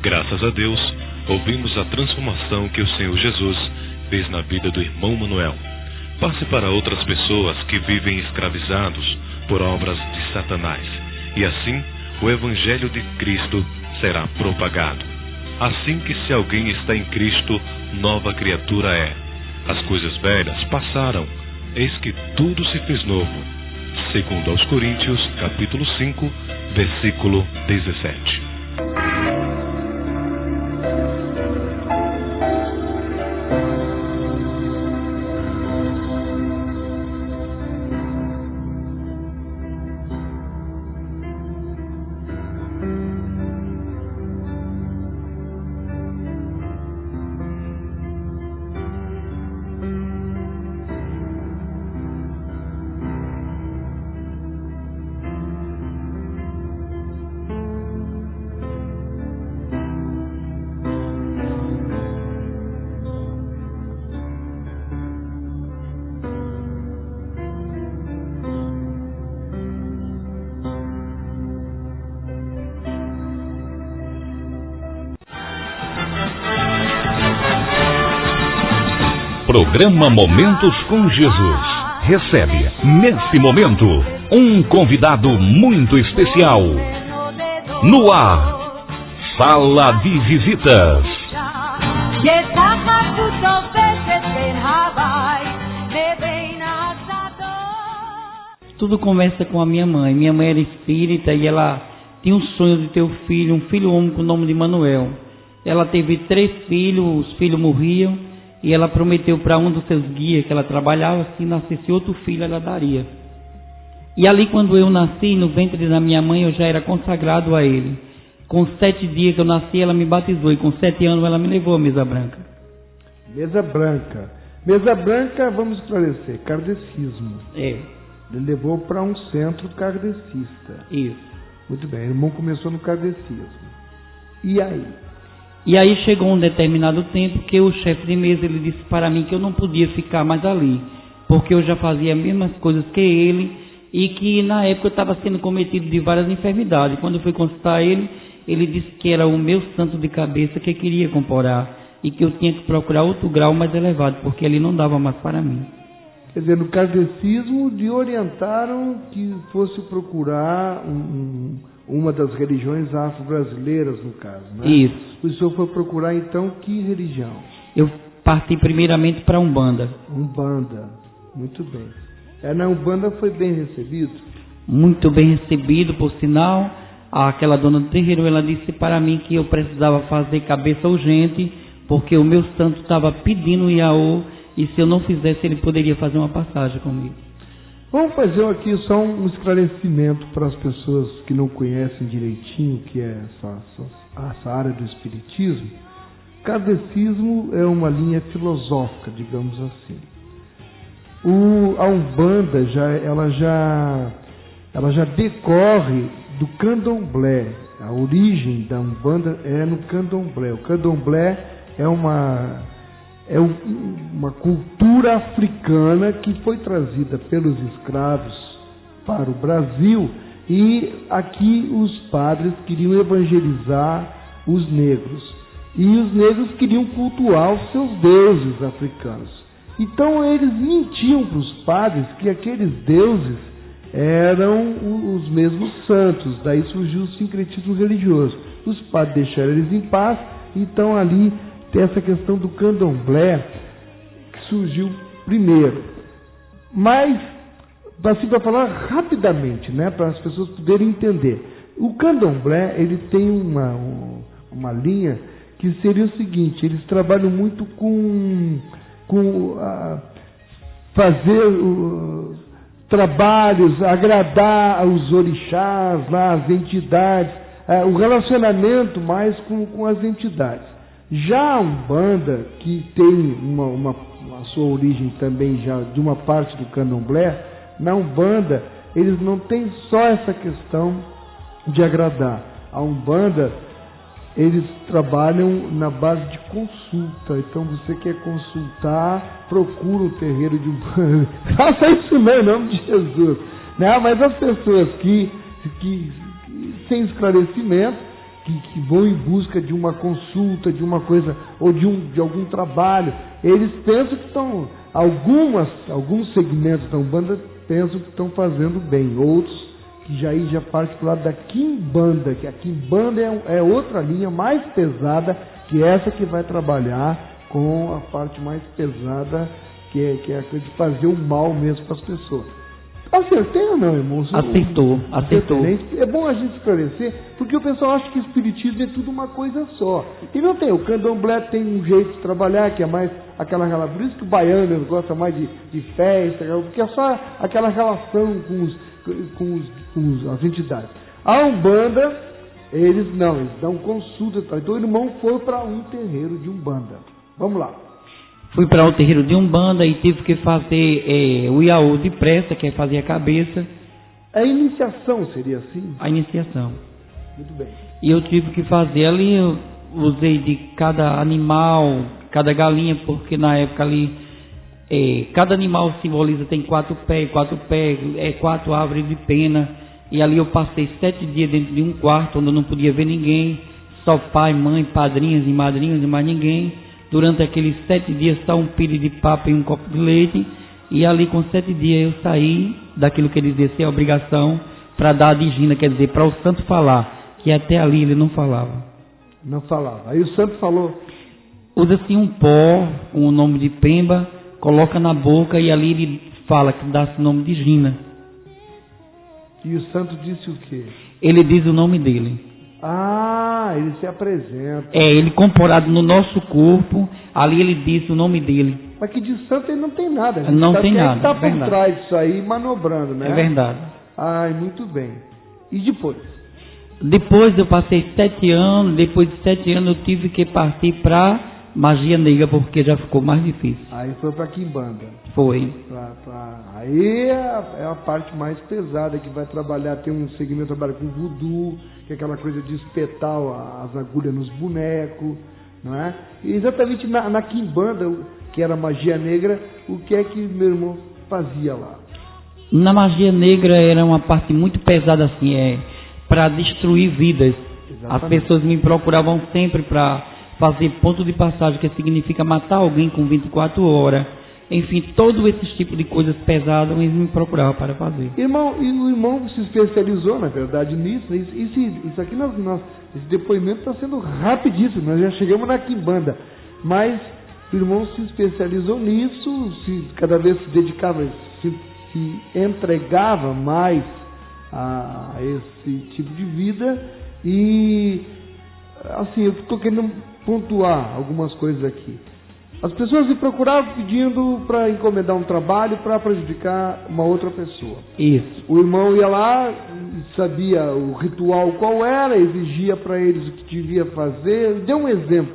Graças a Deus, ouvimos a transformação que o Senhor Jesus fez na vida do irmão Manuel. Passe para outras pessoas que vivem escravizados por obras de Satanás. E assim, o Evangelho de Cristo será propagado. Assim que se alguém está em Cristo, nova criatura é. As coisas velhas passaram, eis que tudo se fez novo. Segundo aos Coríntios, capítulo 5, versículo 17. Programa Momentos com Jesus recebe, neste momento, um convidado muito especial. No ar, Sala de Visitas. Tudo começa com a minha mãe. Minha mãe era espírita e ela tinha um sonho de ter um filho homem com o nome de Manuel. Ela teve 3 filhos, os filhos morriam. E ela prometeu para um dos seus guias que ela trabalhava, se nascesse outro filho, ela daria. E ali, quando eu nasci, no ventre da minha mãe, eu já era consagrado a ele. Com 7 dias que eu nasci, ela me batizou. E com 7 anos, ela me levou à mesa branca. Mesa branca. Mesa branca, vamos esclarecer, kardecismo. É. Ele levou para um centro kardecista. Isso. Muito bem, o irmão começou no kardecismo. E aí? E aí chegou um determinado tempo que o chefe de mesa ele disse para mim que eu não podia ficar mais ali, porque eu já fazia as mesmas coisas que ele e que na época eu estava sendo cometido de várias enfermidades. Quando eu fui consultar ele, ele disse que era o meu santo de cabeça que queria comparar e que eu tinha que procurar outro grau mais elevado, porque ele não dava mais para mim. Quer dizer, no kardecismo lhe orientaram que fosse procurar uma das religiões afro-brasileiras, no caso, né? Isso. O senhor foi procurar, então, que religião? Eu parti primeiramente para Umbanda. Umbanda, muito bem. Na Umbanda foi bem recebido? Muito bem recebido, por sinal. Aquela dona do terreiro, ela disse para mim que eu precisava fazer cabeça urgente, porque o meu santo estava pedindo o Iaô, e se eu não fizesse, ele poderia fazer uma passagem comigo. Vamos fazer aqui só um esclarecimento para as pessoas que não conhecem direitinho o que é essa área do espiritismo. Kardecismo é uma linha filosófica, digamos assim. A Umbanda ela já decorre do Candomblé. A origem da Umbanda é no Candomblé. O Candomblé é uma cultura africana que foi trazida pelos escravos para o Brasil, e aqui os padres queriam evangelizar os negros, e os negros queriam cultuar os seus deuses africanos. Então eles mentiam para os padres que aqueles deuses eram os mesmos santos. Daí surgiu o sincretismo religioso. Os padres deixaram eles em paz. Então ali tem essa questão do candomblé que surgiu primeiro. Mas, assim, para falar rapidamente, né, para as pessoas poderem entender, o candomblé ele tem uma linha que seria o seguinte: eles trabalham muito com fazer trabalhos, agradar aos orixás, lá, as entidades, o relacionamento mais com as entidades. Já a Umbanda, que tem a sua origem também já de uma parte do candomblé, na Umbanda eles não têm só essa questão de agradar. A Umbanda eles trabalham na base de consulta. Então, você quer consultar, procura o terreiro de Umbanda. Faça isso não, em nome de Jesus. Né? Mas as pessoas que sem esclarecimento, que vão em busca de uma consulta, de uma coisa, ou de algum trabalho, eles pensam que estão, alguns segmentos da Umbanda pensam que estão fazendo bem, outros que já parte para o lado da Quimbanda, que a Quimbanda é outra linha mais pesada, que é essa que vai trabalhar com a parte mais pesada, que é a coisa de fazer o mal mesmo para as pessoas. Acertei ou não, irmão? Acertou. É bom a gente esclarecer, porque o pessoal acha que o espiritismo é tudo uma coisa só. E não tem, o candomblé tem um jeito de trabalhar, que é mais aquela relação, por isso que o baiano gosta mais de festa, porque é só aquela relação com as entidades. A Umbanda, eles dão consulta. Então o irmão foi para um terreiro de Umbanda. Vamos lá. Fui para o terreiro de Umbanda e tive que fazer o iaú de pressa, que é fazer a cabeça. A iniciação seria assim? A iniciação. Muito bem. E eu tive que fazer ali, eu usei de cada animal, cada galinha, porque na época ali, cada animal simboliza, tem 4 pés, 4 árvores de pena. E ali eu passei 7 dias dentro de um quarto, onde eu não podia ver ninguém, só pai, mãe, padrinhas e madrinhas e mais ninguém. Durante aqueles 7 dias, só um pire de papo e um copo de leite. E ali com 7 dias eu saí daquilo que dizia ser a obrigação para dar a digina, quer dizer, para o santo falar, que até ali ele não falava. Não falava. Aí o santo falou. Usa-se um pó com o nome de Pemba, coloca na boca e ali ele fala que dá-se o nome de Gina. E o santo disse o quê? Ele diz o nome dele. Ah, ele se apresenta. Ele incorporado no nosso corpo, ali ele diz o nome dele. Mas que de santo ele não tem nada. Não tem nada. Ele está por trás disso aí, manobrando, né? É verdade. Ai, muito bem. E depois? Depois eu passei 7 anos, depois de 7 anos eu tive que partir para magia negra, porque já ficou mais difícil. Aí foi para Quimbanda. Foi. Aí é a parte mais pesada, que vai trabalhar, tem um segmento que trabalha com voodoo, que é aquela coisa de espetar as agulhas nos bonecos, não é? E exatamente na Quimbanda, que era magia negra, o que é que meu irmão fazia lá? Na magia negra era uma parte muito pesada assim, para destruir vidas. Exatamente. As pessoas me procuravam sempre para fazer ponto de passagem, que significa matar alguém com 24 horas. Enfim, todo esse tipo de coisas pesadas eles me procuravam para fazer. Irmão, e o irmão se especializou, na verdade, nisso. Isso aqui, esse depoimento está sendo rapidíssimo, nós já chegamos na Quimbanda. Mas o irmão se especializou nisso, cada vez se dedicava, se entregava mais a esse tipo de vida. E, assim, eu estou querendo pontuar algumas coisas aqui. As pessoas me procuravam pedindo para encomendar um trabalho para prejudicar uma outra pessoa. Isso. O irmão ia lá, sabia o ritual qual era, exigia para eles o que devia fazer. Dê um exemplo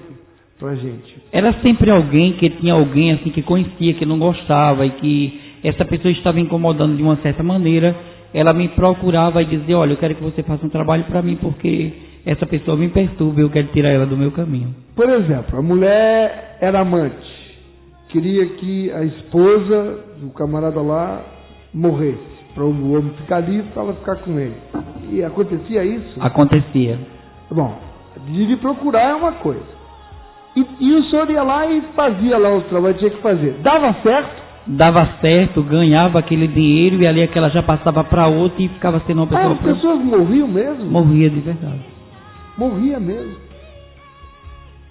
para a gente. Era sempre alguém que tinha alguém assim que conhecia, que não gostava e que essa pessoa estava incomodando de uma certa maneira. Ela me procurava e dizia: olha, eu quero que você faça um trabalho para mim porque essa pessoa me perturba e eu quero tirar ela do meu caminho. Por exemplo, a mulher era amante, queria que a esposa do camarada lá morresse, para o homem ficar livre, para ela ficar com ele. E acontecia isso? Acontecia. Bom, de procurar é uma coisa. E o senhor ia lá e fazia lá os trabalhos que tinha que fazer. Dava certo? Dava certo, ganhava aquele dinheiro e ali aquela já passava para outra e ficava sendo uma pessoa... as pessoas morriam mesmo? Morria de verdade. Morria mesmo.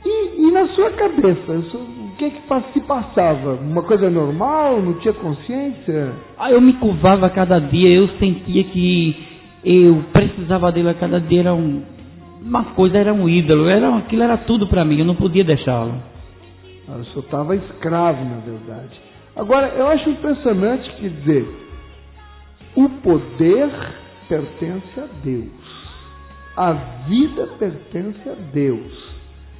E na sua cabeça, o que se passava? Uma coisa normal? Não tinha consciência? Eu me curvava a cada dia, eu sentia que eu precisava dele a cada dia, era uma coisa, era um ídolo, aquilo era tudo para mim, eu não podia deixá-lo. Eu só estava escravo, na verdade. Agora, eu acho impressionante, quer dizer, o poder pertence a Deus, a vida pertence a Deus.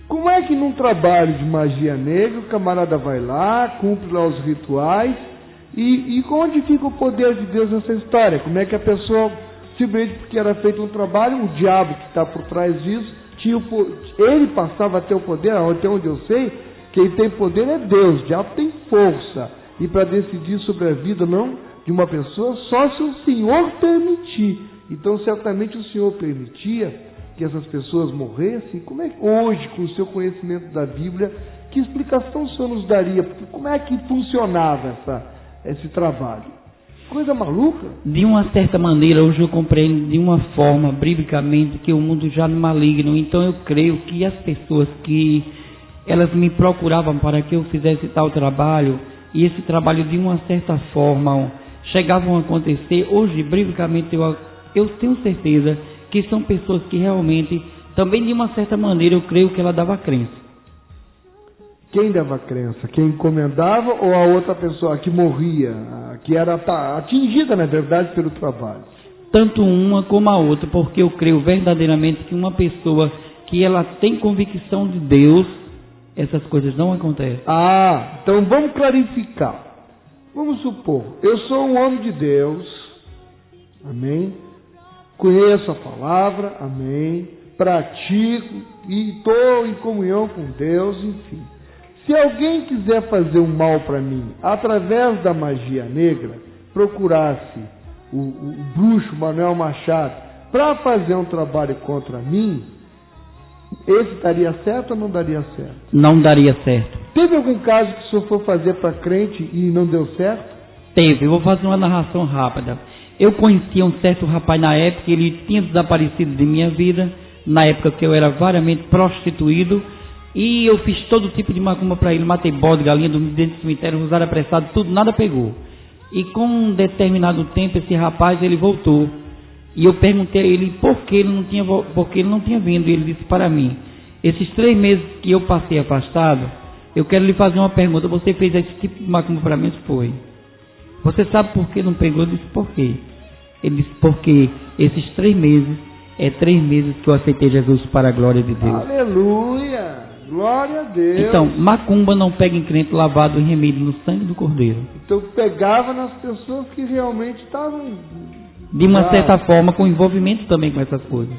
Como é que num trabalho de magia negra o camarada vai lá, cumpre lá os rituais, e onde fica o poder de Deus nessa história? Como é que a pessoa, simplesmente porque era feito um trabalho, o diabo que está por trás disso, Ele passava a ter o poder, até onde eu sei, quem tem poder é Deus, o diabo tem força. E para decidir sobre a vida não de uma pessoa, só se o Senhor permitir. Então, certamente o Senhor permitia que essas pessoas morressem. Como é que hoje, com o seu conhecimento da Bíblia, que explicação o Senhor nos daria? Como é que funcionava esse trabalho? Coisa maluca. De uma certa maneira, hoje eu compreendo de uma forma, biblicamente, que o mundo já é maligno. Então eu creio que as pessoas que elas me procuravam para que eu fizesse tal trabalho, e esse trabalho de uma certa forma chegavam a acontecer, hoje, biblicamente, eu tenho certeza que são pessoas que realmente, também de uma certa maneira, eu creio que ela dava crença. Quem dava crença? Quem encomendava ou a outra pessoa que morria, que era atingida, na verdade, pelo trabalho? Tanto uma como a outra, porque eu creio verdadeiramente que uma pessoa que ela tem convicção de Deus, essas coisas não acontecem. Então vamos clarificar. Vamos supor, eu sou um homem de Deus, amém? Conheço a palavra, amém? Pratico e estou em comunhão com Deus, enfim. Se alguém quiser fazer um mal para mim, através da magia negra, procurasse o bruxo Manuel Machado para fazer um trabalho contra mim, esse daria certo ou não daria certo? Não daria certo. Teve algum caso que o senhor for fazer para crente e não deu certo? Teve, eu vou fazer uma narração rápida. Eu conhecia um certo rapaz na época, ele tinha desaparecido de minha vida, na época que eu era variamente prostituído, e eu fiz todo tipo de macumba para ele, matei bode, galinha, dormi dentro do cemitério, rosário apressado, tudo, nada pegou. E com um determinado tempo, esse rapaz, ele voltou, e eu perguntei a ele por que ele não tinha vindo, e ele disse para mim, esses 3 meses que eu passei afastado, eu quero lhe fazer uma pergunta, você fez esse tipo de macumba para mim? Foi. Você sabe por que não pegou? Eu disse, por quê? Ele disse, porque esses 3 meses, é 3 meses que eu aceitei Jesus para a glória de Deus. Aleluia! Glória a Deus! Então, macumba não pega em crente lavado em remédio no sangue do Cordeiro. Então pegava nas pessoas que realmente estavam... De uma certa forma, com envolvimento também com essas coisas.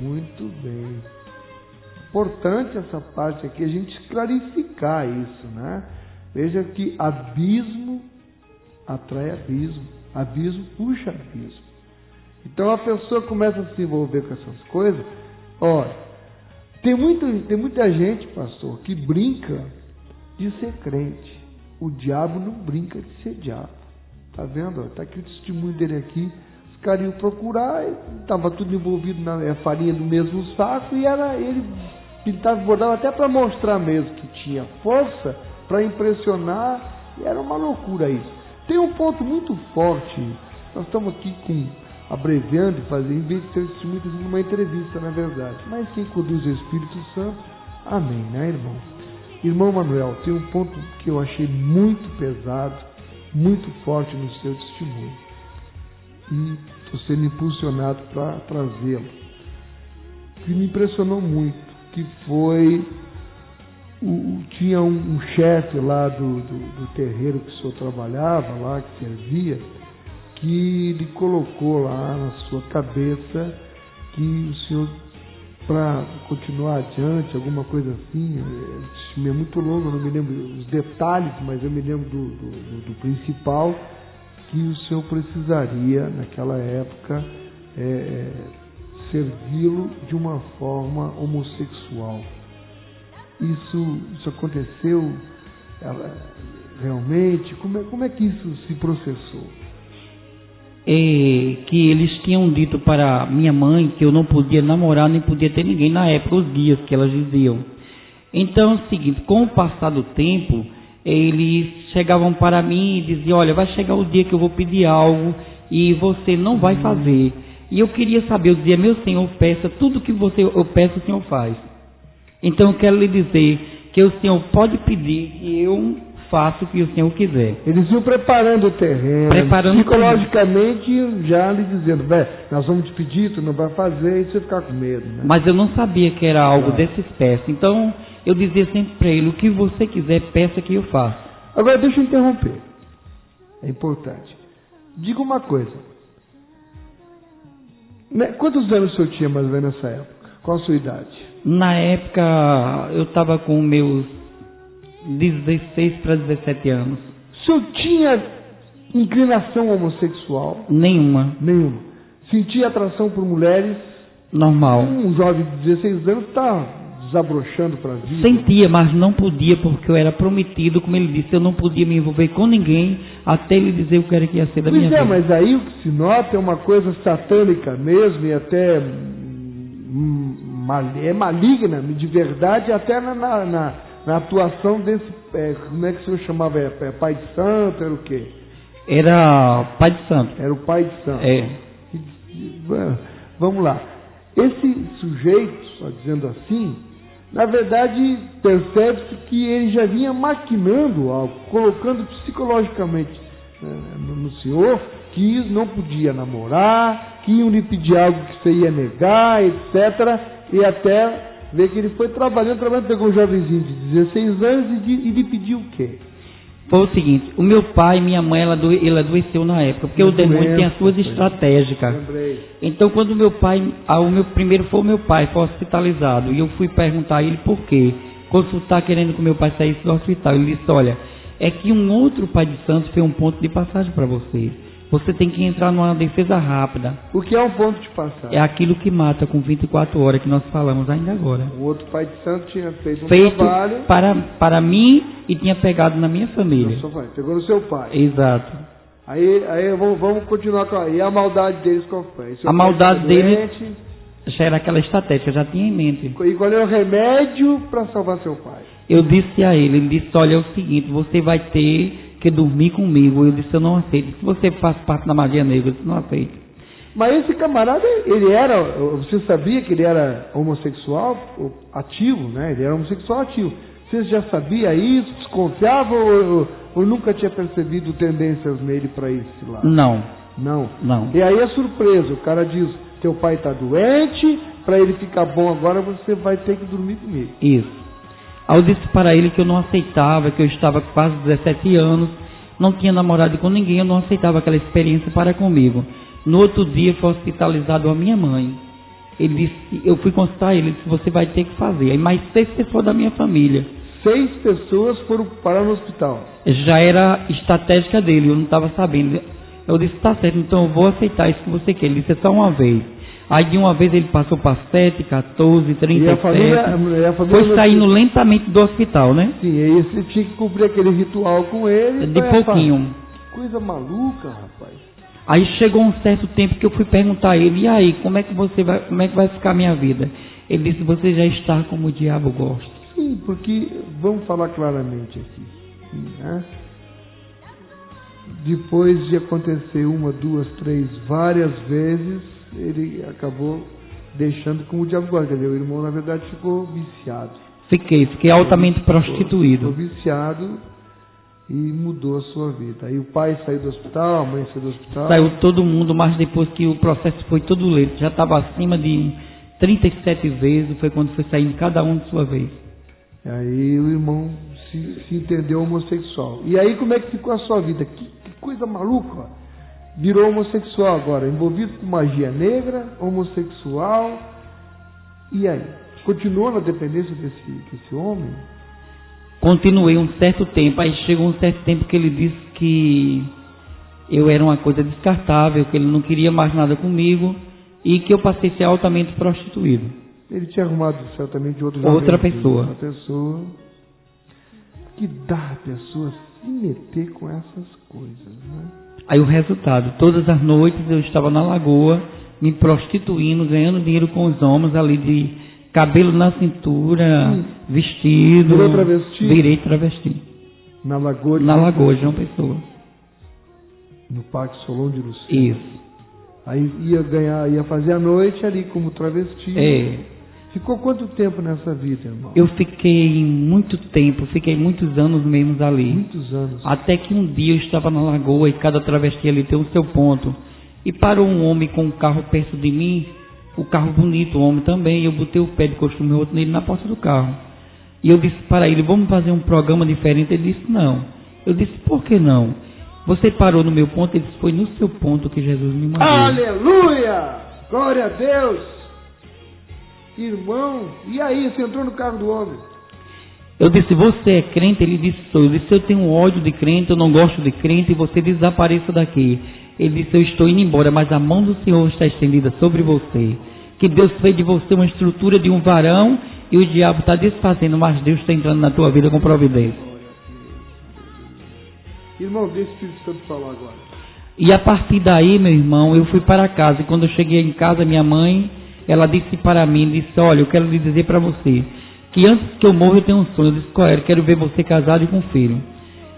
Muito bem. Importante essa parte aqui, a gente clarificar isso, né? Veja que abismo atrai abismo, abismo puxa abismo. Então a pessoa começa a se envolver com essas coisas. Olha, tem muita gente, pastor, que brinca de ser crente. O diabo não brinca de ser diabo. Tá vendo? Está aqui o testemunho dele aqui. Os caras iam procurar, estava tudo envolvido na farinha do mesmo saco, e ele pintava e bordava até para mostrar mesmo que tinha força, para impressionar, e era uma loucura isso. Tem um ponto muito forte, nós estamos aqui abreviando e fazendo, em vez de ser testemunho, uma entrevista, na verdade. Mas quem conduz o Espírito Santo, amém, né, irmão? Irmão Manuel, tem um ponto que eu achei muito pesado, muito forte no seu testemunho. E estou sendo impulsionado para trazê-lo. O que me impressionou muito, que foi... tinha um chefe lá do terreiro que o senhor trabalhava, lá que servia, que ele colocou lá na sua cabeça que o senhor, para continuar adiante, alguma coisa assim, é muito longo, eu não me lembro os detalhes, mas eu me lembro do principal, que o senhor precisaria, naquela época, servi-lo de uma forma homossexual. Isso aconteceu realmente? Como é que isso se processou? Que eles tinham dito para minha mãe que eu não podia namorar, nem podia ter ninguém na época, os guias que elas diziam. Então é o seguinte, com o passar do tempo, eles chegavam para mim e diziam, olha, vai chegar o dia que eu vou pedir algo e você não vai fazer. E eu queria saber, eu dizia, meu Senhor, peça, tudo que eu peço, o Senhor faz. Então eu quero lhe dizer que o Senhor pode pedir que eu faço o que o Senhor quiser. Eles iam preparando o terreno, psicologicamente já lhe dizendo, nós vamos te pedir, tu não vai fazer, e você ficar com medo, né? Mas eu não sabia que era algo dessa espécie. Então eu dizia sempre para ele, o que você quiser, peça que eu faça. Agora deixa eu interromper, é importante. Diga uma coisa, quantos anos o senhor tinha mais ou menos nessa época? Qual a sua idade? Na época, eu estava com meus 16 para 17 anos. O senhor tinha inclinação homossexual? Nenhuma. Nenhuma. Sentia atração por mulheres? Normal. Um jovem de 16 anos está desabrochando para a vida. Sentia, mas não podia, porque eu era prometido, como ele disse, eu não podia me envolver com ninguém, até ele dizer o que era que ia ser da minha vida. Mas aí o que se nota é uma coisa satânica mesmo, e até é maligna, de verdade, até na atuação desse, como é que o senhor chamava? Pai de santo, era o quê? Era pai de santo. Era o pai de santo. É. Vamos lá. Esse sujeito, só dizendo assim, na verdade, percebe-se que ele já vinha maquinando algo, colocando psicologicamente no senhor que não podia namorar, que iam lhe pedir algo que você ia negar, etc. E até ver que ele foi trabalhando, pegou um jovenzinho de 16 anos e lhe pediu o quê? Foi o seguinte, o meu pai e minha mãe, ele adoeceu na época, porque o demônio tem as suas estratégicas. Então, quando o meu primeiro foi o meu pai, foi hospitalizado, e eu fui perguntar a ele por quê, consultar querendo que o meu pai saísse do hospital. Ele disse, olha, é que um outro pai de santo foi um ponto de passagem para você. Você tem que entrar numa defesa rápida. O que é um ponto de passagem? É aquilo que mata com 24 horas, que nós falamos ainda agora. O outro pai de santo tinha feito trabalho para mim e tinha pegado na minha família. Pegou no seu pai. Exato. Aí vamos continuar com e a maldade deles qual foi? A maldade deles já era aquela estratégia, já tinha em mente. E qual é o remédio para salvar seu pai? Eu disse a ele disse, olha, é o seguinte, você vai ter que dormir comigo. Eu disse, eu não aceito. Se você faz parte da magia negra, eu disse, não aceito. Mas esse camarada, você sabia que ele era homossexual ativo, né? Ele era homossexual ativo. Você já sabia isso? Desconfiava ou nunca tinha percebido tendências nele para esse lado? Não. Não. E aí é surpresa, o cara diz, teu pai está doente, para ele ficar bom agora você vai ter que dormir comigo. Isso. Aí eu disse para ele que eu não aceitava, que eu estava com quase 17 anos, não tinha namorado com ninguém, eu não aceitava aquela experiência para comigo. No outro dia foi hospitalizado a minha mãe. Ele disse, eu fui consultar ele, disse, você vai ter que fazer. Aí mais 6 pessoas da minha família. 6 pessoas foram parar no hospital. Já era estratégica dele, eu não estava sabendo. Eu disse, tá certo, então eu vou aceitar isso que você quer. Ele disse, é só uma vez. Aí de uma vez ele passou para 7, 14, 37. A família foi saindo lentamente do hospital, né? Sim, aí você tinha que cumprir aquele ritual com ele. De pouquinho. Que coisa maluca, rapaz. Aí chegou um certo tempo que eu fui perguntar a ele, e aí, como é que vai ficar a minha vida? Ele disse, você já está como o diabo gosta. Sim, porque, vamos falar claramente aqui, né? Depois de acontecer 1, 2, 3, várias vezes, ele acabou deixando como o diabo gosta. Quer dizer, o irmão, na verdade, ficou viciado. Fiquei altamente prostituído. Ficou viciado e mudou a sua vida. Aí o pai saiu do hospital, a mãe saiu do hospital. Saiu todo mundo, mas depois que o processo foi todo lento, já estava acima de 37 vezes, foi quando foi saindo cada um de sua vez. Aí o irmão se entendeu homossexual. E aí como é que ficou a sua vida? Que coisa maluca, ó. Virou homossexual agora, envolvido com magia negra, homossexual. E aí? Continuou na dependência desse homem? Continuei um certo tempo. Aí chegou um certo tempo que ele disse que eu era uma coisa descartável, que ele não queria mais nada comigo e que eu passei a ser altamente prostituído. Ele tinha arrumado certamente de outra pessoa. Uma pessoa que dá a pessoa se meter com essas coisas, né? Aí o resultado, todas as noites eu estava na lagoa, me prostituindo, ganhando dinheiro com os homens ali de cabelo na cintura, vestido. Virou travesti? Virei travesti. Na lagoa de João Pessoa. No Parque Solon de Lúcia. Isso. Aí ia fazer a noite ali como travesti. Ficou quanto tempo nessa vida, irmão? Eu fiquei muito tempo, fiquei muitos anos mesmo ali. Muitos anos. Até que um dia eu estava na lagoa e cada travesti ali tem o seu ponto. E parou um homem com um carro perto de mim, o carro bonito, o homem também, e eu botei o pé de costume outro nele na porta do carro. E eu disse para ele, vamos fazer um programa diferente? Ele disse, não. Eu disse, por que não? Você parou no meu ponto? Ele disse, foi no seu ponto que Jesus me mandou. Aleluia! Glória a Deus! irmão, e aí, você entrou no carro do homem? Eu disse, você é crente? Ele disse, sou. Eu disse, eu tenho ódio de crente, eu não gosto de crente, e você desapareça daqui. Ele disse, eu estou indo embora, mas a mão do Senhor está estendida sobre você. Que Deus fez de você uma estrutura de um varão, e o diabo está desfazendo, mas Deus está entrando na tua vida com providência. Irmão, deixa o Espírito Santo falar agora. E a partir daí, meu irmão, eu fui para casa, e quando eu cheguei em casa, minha mãe, ela disse para mim, disse, olha, eu quero lhe dizer para você, que antes que eu morra eu tenho um sonho. Eu disse, qual era? Quero ver você casado e com filho.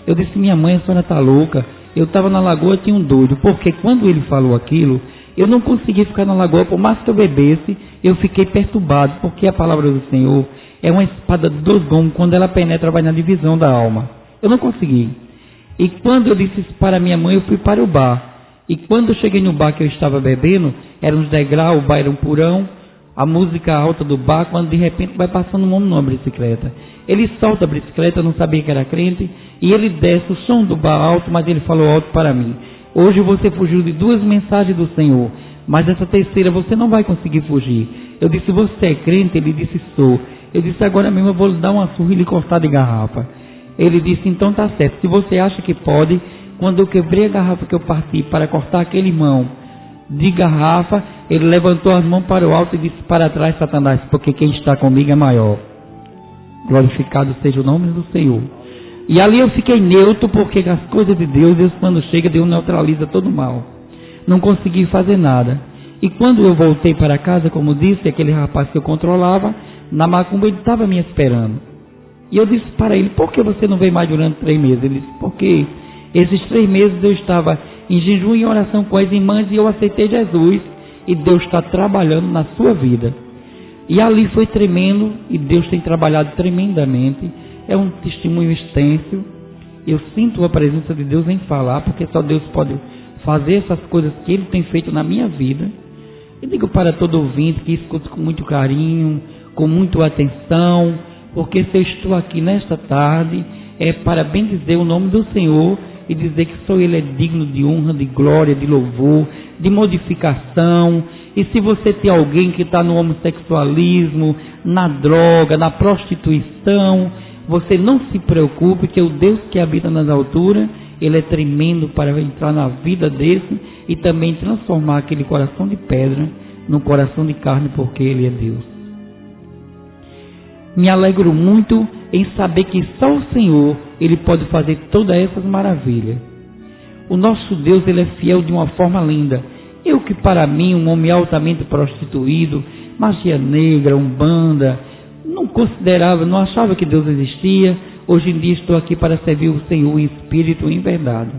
Eu disse, minha mãe, a senhora está louca. Eu estava na lagoa, tinha um doido, porque quando ele falou aquilo, eu não conseguia ficar na lagoa, por mais que eu bebesse, eu fiquei perturbado, porque a palavra do Senhor é uma espada de 2 gumes, quando ela penetra, vai na divisão da alma. Eu não consegui. E quando eu disse isso para minha mãe, eu fui para o bar. E quando eu cheguei no bar que eu estava bebendo, eram uns degraus, o bar era um porão, a música alta do bar, quando de repente vai passando um homem numa bicicleta. Ele solta a bicicleta, eu não sabia que era crente, e ele desce o som do bar alto, mas ele falou alto para mim. Hoje você fugiu de 2 mensagens do Senhor, mas essa terceira você não vai conseguir fugir. Eu disse, você é crente? Ele disse, sou. Eu disse, agora mesmo eu vou lhe dar uma surra e lhe cortar de garrafa. Ele disse, então tá certo, se você acha que pode, quando eu quebrei a garrafa que eu parti para cortar aquele irmão de garrafa, ele levantou as mãos para o alto e disse, para trás, Satanás, porque quem está comigo é maior. Glorificado seja o nome do Senhor. E ali eu fiquei neutro, porque as coisas de Deus quando chega, Deus neutraliza todo o mal. Não consegui fazer nada. E quando eu voltei para casa, como disse, aquele rapaz que eu controlava, na macumba, ele estava me esperando. E eu disse para ele, por que você não veio mais durante 3 meses? Ele disse, porque esses 3 meses eu estava em jejum e oração com as irmãs e eu aceitei Jesus, e Deus está trabalhando na sua vida. E ali foi tremendo, e Deus tem trabalhado tremendamente. É um testemunho extenso. Eu sinto a presença de Deus em falar, porque só Deus pode fazer essas coisas que Ele tem feito na minha vida. E digo para todo ouvinte que escute com muito carinho, com muita atenção, porque se eu estou aqui nesta tarde, é para bendizer o nome do Senhor e dizer que só Ele é digno de honra, de glória, de louvor, de modificação. E se você tem alguém que está no homossexualismo, na droga, na prostituição, você não se preocupe, que o Deus que habita nas alturas, Ele é tremendo para entrar na vida desse e também transformar aquele coração de pedra num coração de carne, porque Ele é Deus. Me alegro muito em saber que só o Senhor, Ele pode fazer todas essas maravilhas. O nosso Deus, Ele é fiel de uma forma linda. Eu que para mim, um homem altamente prostituído, magia negra, umbanda, não considerava, não achava que Deus existia. Hoje em dia estou aqui para servir o Senhor em espírito e em verdade.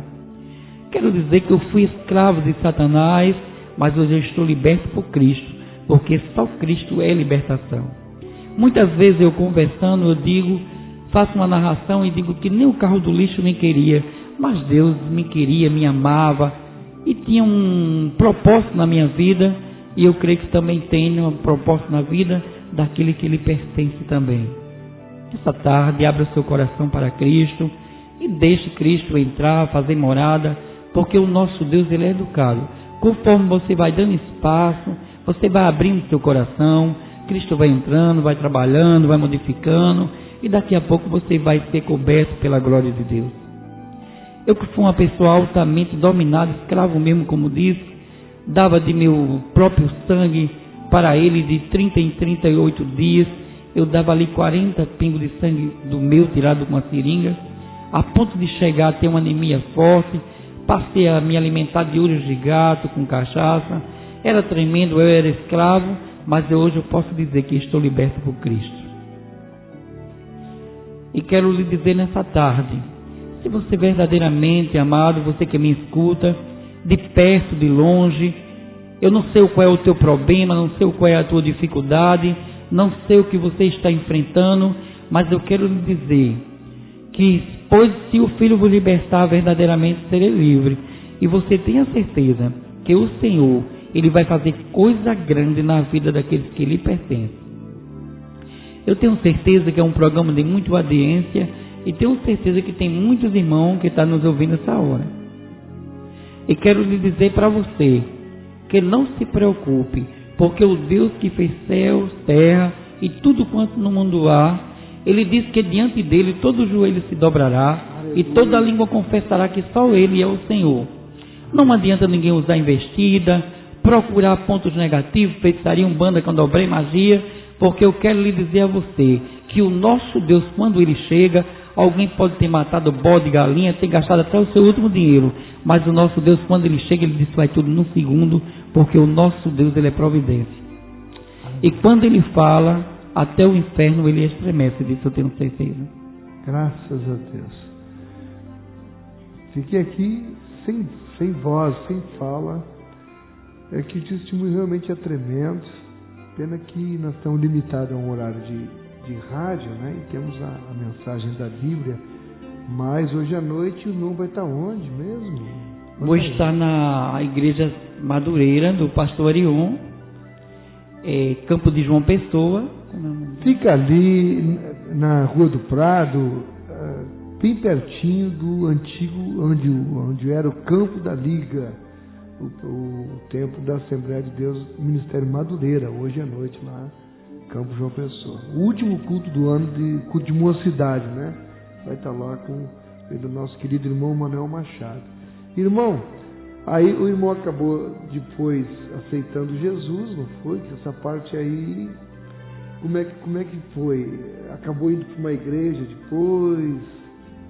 Quero dizer que eu fui escravo de Satanás, mas hoje eu estou liberto por Cristo, porque só Cristo é libertação. Muitas vezes eu conversando, eu digo, faço uma narração e digo que nem o carro do lixo me queria, mas Deus me queria, me amava e tinha um propósito na minha vida, e eu creio que também tem um propósito na vida daquele que lhe pertence também. Essa tarde, abra o seu coração para Cristo e deixe Cristo entrar, fazer morada, porque o nosso Deus, Ele é educado. Conforme você vai dando espaço, você vai abrindo seu coração, Cristo vai entrando, vai trabalhando, vai modificando, e daqui a pouco você vai ser coberto pela glória de Deus. Eu que fui uma pessoa altamente dominada, escravo mesmo, como disse, dava de meu próprio sangue para Ele de 30 em 38 dias, eu dava ali 40 pingos de sangue do meu, tirado com uma seringa, a ponto de chegar a ter uma anemia forte, passei a me alimentar de olhos de gato, com cachaça, era tremendo, eu era escravo, mas hoje eu posso dizer que estou liberto por Cristo. E quero lhe dizer nessa tarde, se você verdadeiramente, amado, você que me escuta, de perto, de longe, eu não sei qual é o teu problema, não sei qual é a tua dificuldade, não sei o que você está enfrentando, mas eu quero lhe dizer que, pois se o Filho vos libertar, verdadeiramente serei livre. E você tenha certeza que o Senhor, Ele vai fazer coisa grande na vida daqueles que lhe pertencem. Eu tenho certeza que é um programa de muita audiência e tenho certeza que tem muitos irmãos que estão nos ouvindo essa hora. E quero lhe dizer para você que não se preocupe, porque o Deus que fez céus, terra e tudo quanto no mundo há, Ele diz que diante dele todo joelho se dobrará e toda língua confessará que só Ele é o Senhor. Não adianta ninguém usar investida, procurar pontos negativos, feitiçaria, umbanda, candomblé, magia, porque eu quero lhe dizer a você que o nosso Deus, quando Ele chega, alguém pode ter matado bode, galinha, ter gastado até o seu último dinheiro, mas o nosso Deus, quando Ele chega, Ele destrói tudo num segundo, porque o nosso Deus, Ele é providência. E quando Ele fala, até o inferno Ele estremece, disso eu tenho certeza. Graças a Deus. Fiquei aqui sem voz, sem fala. É que o testemunho realmente é tremendo. Pena que nós estamos limitados a um horário de rádio, né? E temos a mensagem da Bíblia. Mas hoje à noite o irmão vai estar onde mesmo? Vou estar na igreja Madureira do pastor Arion, Campo de João Pessoa. Fica ali na Rua do Prado, bem pertinho do antigo, onde era o campo da Liga, o templo da Assembleia de Deus, Ministério Madureira, hoje à noite lá, Campo João Pessoa. O último culto do ano, culto de mocidade, né? Vai estar lá com o nosso querido irmão Manuel Machado. Irmão, aí o irmão acabou depois aceitando Jesus, não foi? Essa parte aí, como é que foi? Acabou indo para uma igreja depois?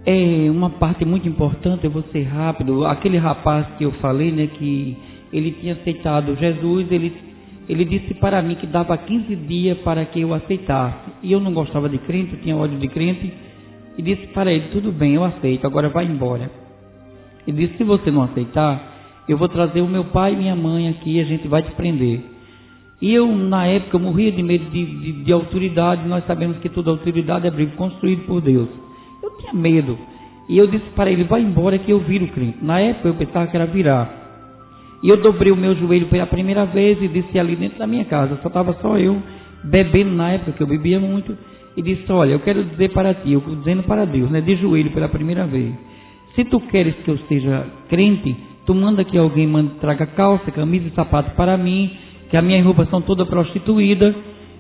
É uma parte muito importante, eu vou ser rápido. Aquele rapaz que eu falei, né, que ele tinha aceitado Jesus, ele disse para mim que dava 15 dias para que eu aceitasse. E eu não gostava de crente, eu tinha ódio de crente. E disse para ele, tudo bem, eu aceito, agora vai embora. Ele disse, se você não aceitar, eu vou trazer o meu pai e minha mãe aqui e a gente vai te prender. E eu, na época, morria de medo de autoridade. Nós sabemos que toda autoridade é abrigo construído por Deus. Eu tinha medo. E eu disse para ele, vai embora que eu viro crente. Na época eu pensava que era virar. E eu dobrei o meu joelho pela primeira vez e disse ali dentro da minha casa, só estava só eu, bebendo na época, que eu bebia muito, e disse, olha, eu quero dizer para ti, eu dizendo para Deus, né, de joelho pela primeira vez, se tu queres que eu seja crente, tu manda que alguém traga calça, camisa e sapato para mim, que as minhas roupas são todas prostituídas.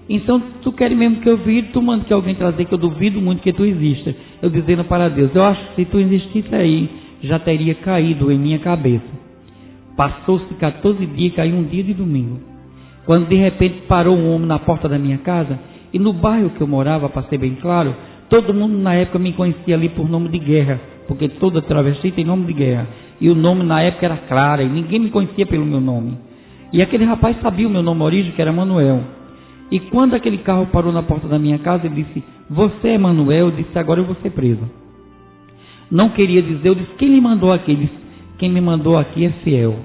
Então, tu quer mesmo que eu vire, tu manda que alguém trazer, que eu duvido muito que tu exista. Eu dizendo para Deus, eu acho que se tu existisse aí, já teria caído em minha cabeça. Passou-se 14 dias, caiu um dia de domingo. Quando de repente parou um homem na porta da minha casa, e no bairro que eu morava, para ser bem claro, todo mundo na época me conhecia ali por nome de Guerra, porque toda travesti tem nome de Guerra. E o nome na época era Clara, e ninguém me conhecia pelo meu nome. E aquele rapaz sabia o meu nome origem, que era Manuel. E quando aquele carro parou na porta da minha casa, ele disse, você é Manuel? Eu disse, agora eu vou ser preso. Não queria dizer, eu disse, quem lhe mandou aqui? Ele disse, quem me mandou aqui é fiel.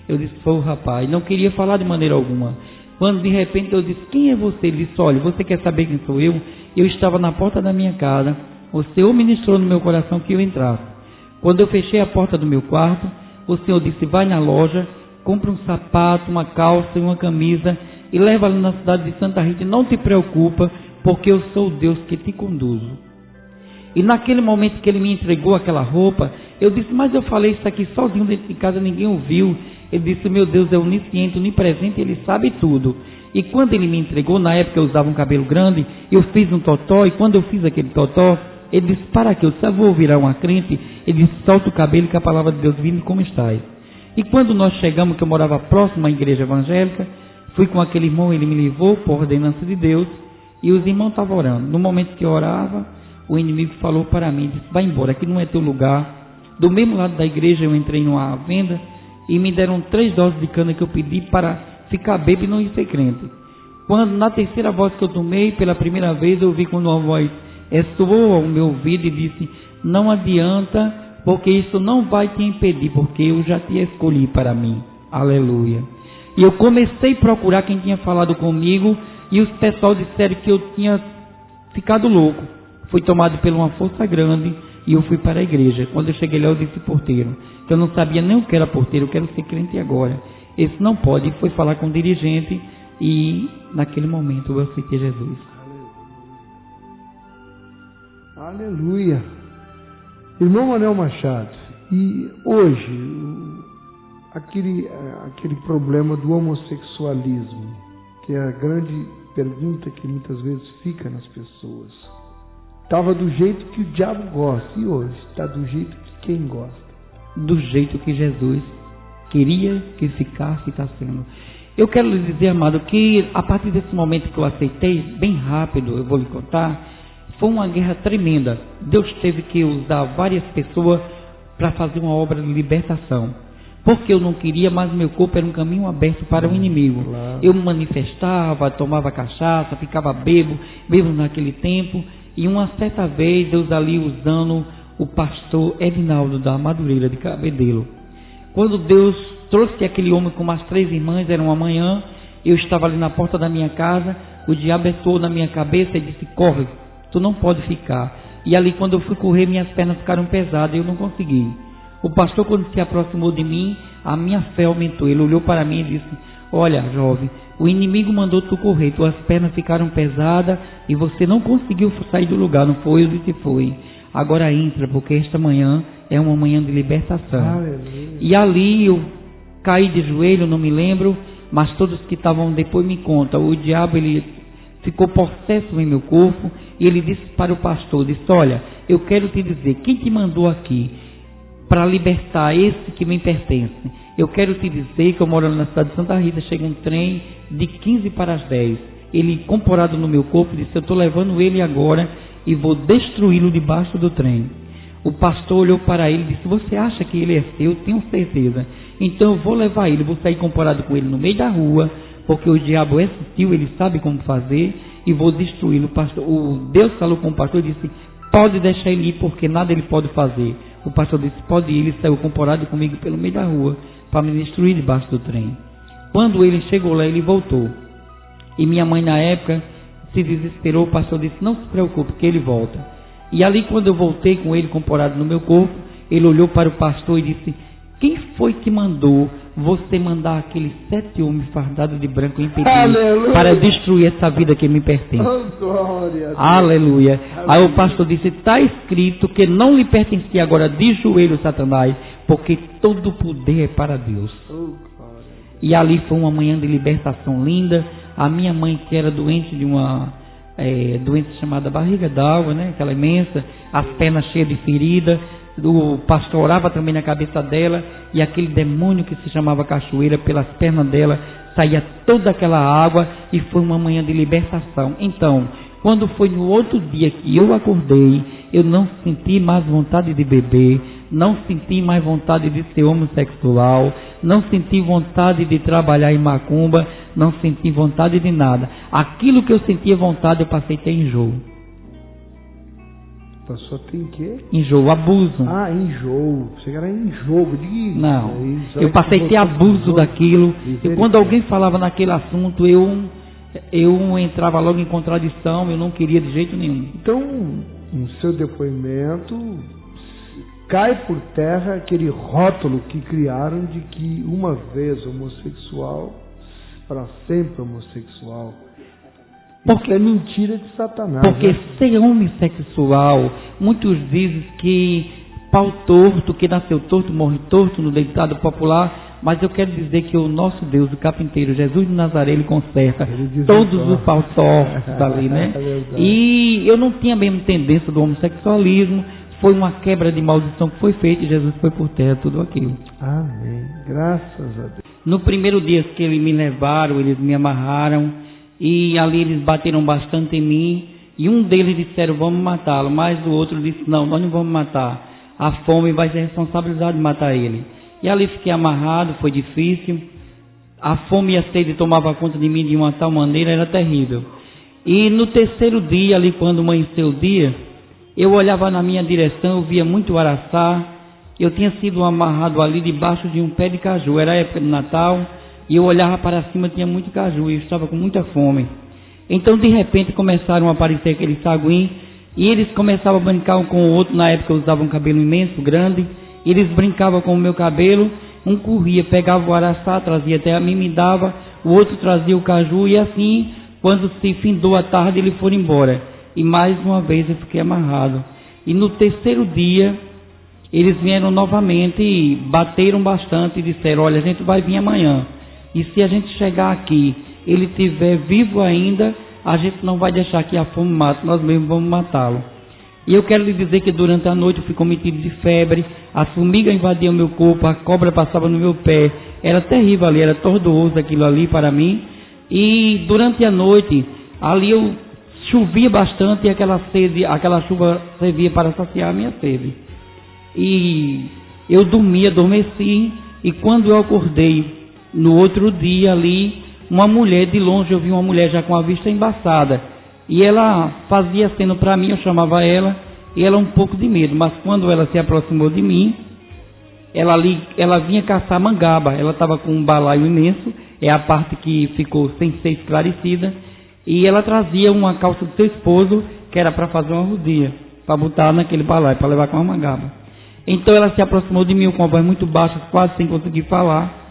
Eu disse, foi o rapaz. Não queria falar de maneira alguma. Quando de repente eu disse, quem é você? Ele disse, olha, você quer saber quem sou eu? Eu estava na porta da minha casa, o Senhor ministrou no meu coração que eu entrasse. Quando eu fechei a porta do meu quarto, o Senhor disse, vai na loja, compra um sapato, uma calça e uma camisa, e leva ali na cidade de Santa Rita, não te preocupa, porque eu sou o Deus que te conduzo. E naquele momento que ele me entregou aquela roupa, eu disse, mas eu falei isso aqui sozinho dentro de casa, ninguém ouviu. Ele disse, meu Deus é onisciente, onipresente, ele sabe tudo. E quando ele me entregou, na época eu usava um cabelo grande, eu fiz um totó, e quando eu fiz aquele totó, ele disse, para que eu só vou virar uma crente. Ele disse, solta o cabelo que a palavra de Deus vindo como estás. E quando nós chegamos, que eu morava próximo à igreja evangélica, fui com aquele irmão, ele me levou por ordenança de Deus, e os irmãos estavam orando. No momento que eu orava, o inimigo falou para mim, disse, vai embora, aqui não é teu lugar. Do mesmo lado da igreja eu entrei numa venda, e me deram 3 doses de cana que eu pedi para ficar bêbado e não ir ser crente. Quando na terceira voz que eu tomei, pela primeira vez, eu ouvi quando uma voz soou ao meu ouvido e disse, não adianta, porque isso não vai te impedir, porque eu já te escolhi para mim. Aleluia. E eu comecei a procurar quem tinha falado comigo, e os pessoal disseram que eu tinha ficado louco. Fui tomado por uma força grande, e eu fui para a igreja. Quando eu cheguei lá, eu disse porteiro, que eu não sabia nem o que era porteiro, eu quero ser crente agora. Esse não pode. E foi falar com o dirigente, e naquele momento eu aceitei Jesus. Aleluia. Irmão Manuel Machado, e hoje aquele problema do homossexualismo, que é a grande pergunta que muitas vezes fica nas pessoas. Estava do jeito que o diabo gosta, e hoje está do jeito que quem gosta? Do jeito que Jesus queria que ficasse e está sendo. Eu quero lhe dizer, amado, que a partir desse momento que eu aceitei, bem rápido, eu vou lhe contar, foi uma guerra tremenda. Deus teve que usar várias pessoas para fazer uma obra de libertação. Porque eu não queria, mas meu corpo era um caminho aberto para o inimigo. Claro. Eu me manifestava, tomava cachaça, ficava bebo naquele tempo. E uma certa vez, Deus ali usando o pastor Edinaldo da Madureira de Cabedelo. Quando Deus trouxe aquele homem com as 3 irmãs, era uma manhã, eu estava ali na porta da minha casa, o diabo entrou na minha cabeça e disse: corre, tu não pode ficar. E ali quando eu fui correr, minhas pernas ficaram pesadas e eu não consegui. O pastor, quando se aproximou de mim, a minha fé aumentou. Ele olhou para mim e disse: olha, jovem, o inimigo mandou tu correr, tuas pernas ficaram pesadas e você não conseguiu sair do lugar, não foi? Eu disse: foi. Agora entra, porque esta manhã é uma manhã de libertação. Aleluia. E ali eu caí de joelho, não me lembro, mas todos que estavam depois me contam. O diabo, ele ficou possesso em meu corpo e ele disse para o pastor, disse: olha, eu quero te dizer, quem te mandou aqui para libertar esse que me pertence? Eu quero te dizer que eu moro na cidade de Santa Rita, chega um trem de 15 para as 10. Ele incorporado no meu corpo disse: eu estou levando ele agora e vou destruí-lo debaixo do trem. O pastor olhou para ele e disse: você acha que ele é seu? Tenho certeza. Então eu vou levar ele, vou sair comparado com ele no meio da rua, porque o diabo é sutil, ele sabe como fazer, e vou destruí-lo. O Deus falou com o pastor e disse: pode deixar ele ir, porque nada ele pode fazer. O pastor disse: pode ir. Ele saiu comparado comigo pelo meio da rua para me destruir debaixo do trem. Quando ele chegou lá, ele voltou. E minha mãe, na época, se desesperou. O pastor disse: não se preocupe, que ele volta. E ali, quando eu voltei com ele comparado no meu corpo, ele olhou para o pastor e disse: quem foi que mandou você mandar aqueles 7 homens fardados de branco impedir para destruir essa vida que me pertence? Oh, glória a Deus. Aleluia. Aí o pastor disse: está escrito que não lhe pertencia agora de joelho, Satanás, porque todo o poder é para Deus. Oh, glória a Deus. E ali foi uma manhã de libertação linda. A minha mãe, que era doente de uma doença chamada barriga d'água, né? Aquela imensa, as pernas cheias de ferida. O pastor orava também na cabeça dela, e aquele demônio que se chamava cachoeira, pelas pernas dela saía toda aquela água, e foi uma manhã de libertação. Então, quando foi no outro dia que eu acordei, eu não senti mais vontade de beber, não senti mais vontade de ser homossexual, não senti vontade de trabalhar em macumba, não senti vontade de nada. Aquilo que eu sentia vontade, eu passei a ter enjoo. Passou tem o quê? Enjoo, abuso. Ah, enjoo. Você era enjoo. Não, eu passei a ter abuso daquilo. E quando alguém falava naquele assunto, eu entrava logo em contradição, eu não queria de jeito nenhum. Então, no seu depoimento, cai por terra aquele rótulo que criaram de que uma vez homossexual, para sempre homossexual. Porque é mentira de Satanás. Porque ser homossexual, muitos dizem que pau torto, que nasceu torto, morre torto no ditado popular, mas eu quero dizer que o nosso Deus, o carpinteiro, Jesus de Nazaré, ele conserta todos os pau tortos ali, né? E eu não tinha mesmo tendência do homossexualismo, foi uma quebra de maldição que foi feita e Jesus foi por terra tudo aquilo. Amém. Graças a Deus. No primeiro dia que eles me levaram, eles me amarraram, e ali eles bateram bastante em mim, e um deles disseram: vamos matá-lo, mas o outro disse: não, nós não vamos matar, a fome vai ser responsabilidade de matar ele. E ali fiquei amarrado, foi difícil, a fome e a sede tomava conta de mim de uma tal maneira, era terrível. E no terceiro dia, ali quando amanheceu o dia, eu olhava na minha direção, eu via muito araçá, eu tinha sido amarrado ali debaixo de um pé de caju, era a época de Natal, e eu olhava para cima, tinha muito caju, e eu estava com muita fome. Então, de repente, começaram a aparecer aqueles saguinhos, e eles começavam a brincar um com o outro. Na época eu usava um cabelo imenso, grande, e eles brincavam com o meu cabelo, um corria, pegava o araçá, trazia até a mim, me dava, o outro trazia o caju, e assim, quando se findou a tarde, eles foram embora. E mais uma vez eu fiquei amarrado. E no terceiro dia, eles vieram novamente e bateram bastante e disseram: olha, a gente vai vir amanhã, e se a gente chegar aqui, ele estiver vivo ainda, a gente não vai deixar que a fome mate, nós mesmos vamos matá-lo. E eu quero lhe dizer que durante a noite eu fui cometido de febre, as formigas invadiam meu corpo, a cobra passava no meu pé, era terrível ali, era tortuoso aquilo ali para mim. E durante a noite, ali eu chovia bastante e aquela chuva servia para saciar a minha sede. E eu adormeci, e quando eu acordei no outro dia ali, uma mulher de longe, eu vi uma mulher já com a vista embaçada, e ela fazia aceno para mim, eu chamava ela, e ela um pouco de medo, mas quando ela se aproximou de mim, ela vinha caçar mangaba, ela estava com um balaio imenso, é a parte que ficou sem ser esclarecida, e ela trazia uma calça do seu esposo, que era para fazer uma rodia, para botar naquele balaio, para levar com a mangaba. Então ela se aproximou de mim com uma voz muito baixa, quase sem conseguir falar.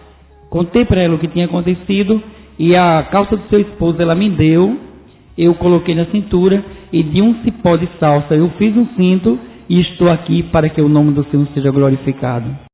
Contei para ela o que tinha acontecido, e a calça do seu esposo ela me deu, eu coloquei na cintura, e de um cipó de salsa eu fiz um cinto, e estou aqui para que o nome do Senhor seja glorificado.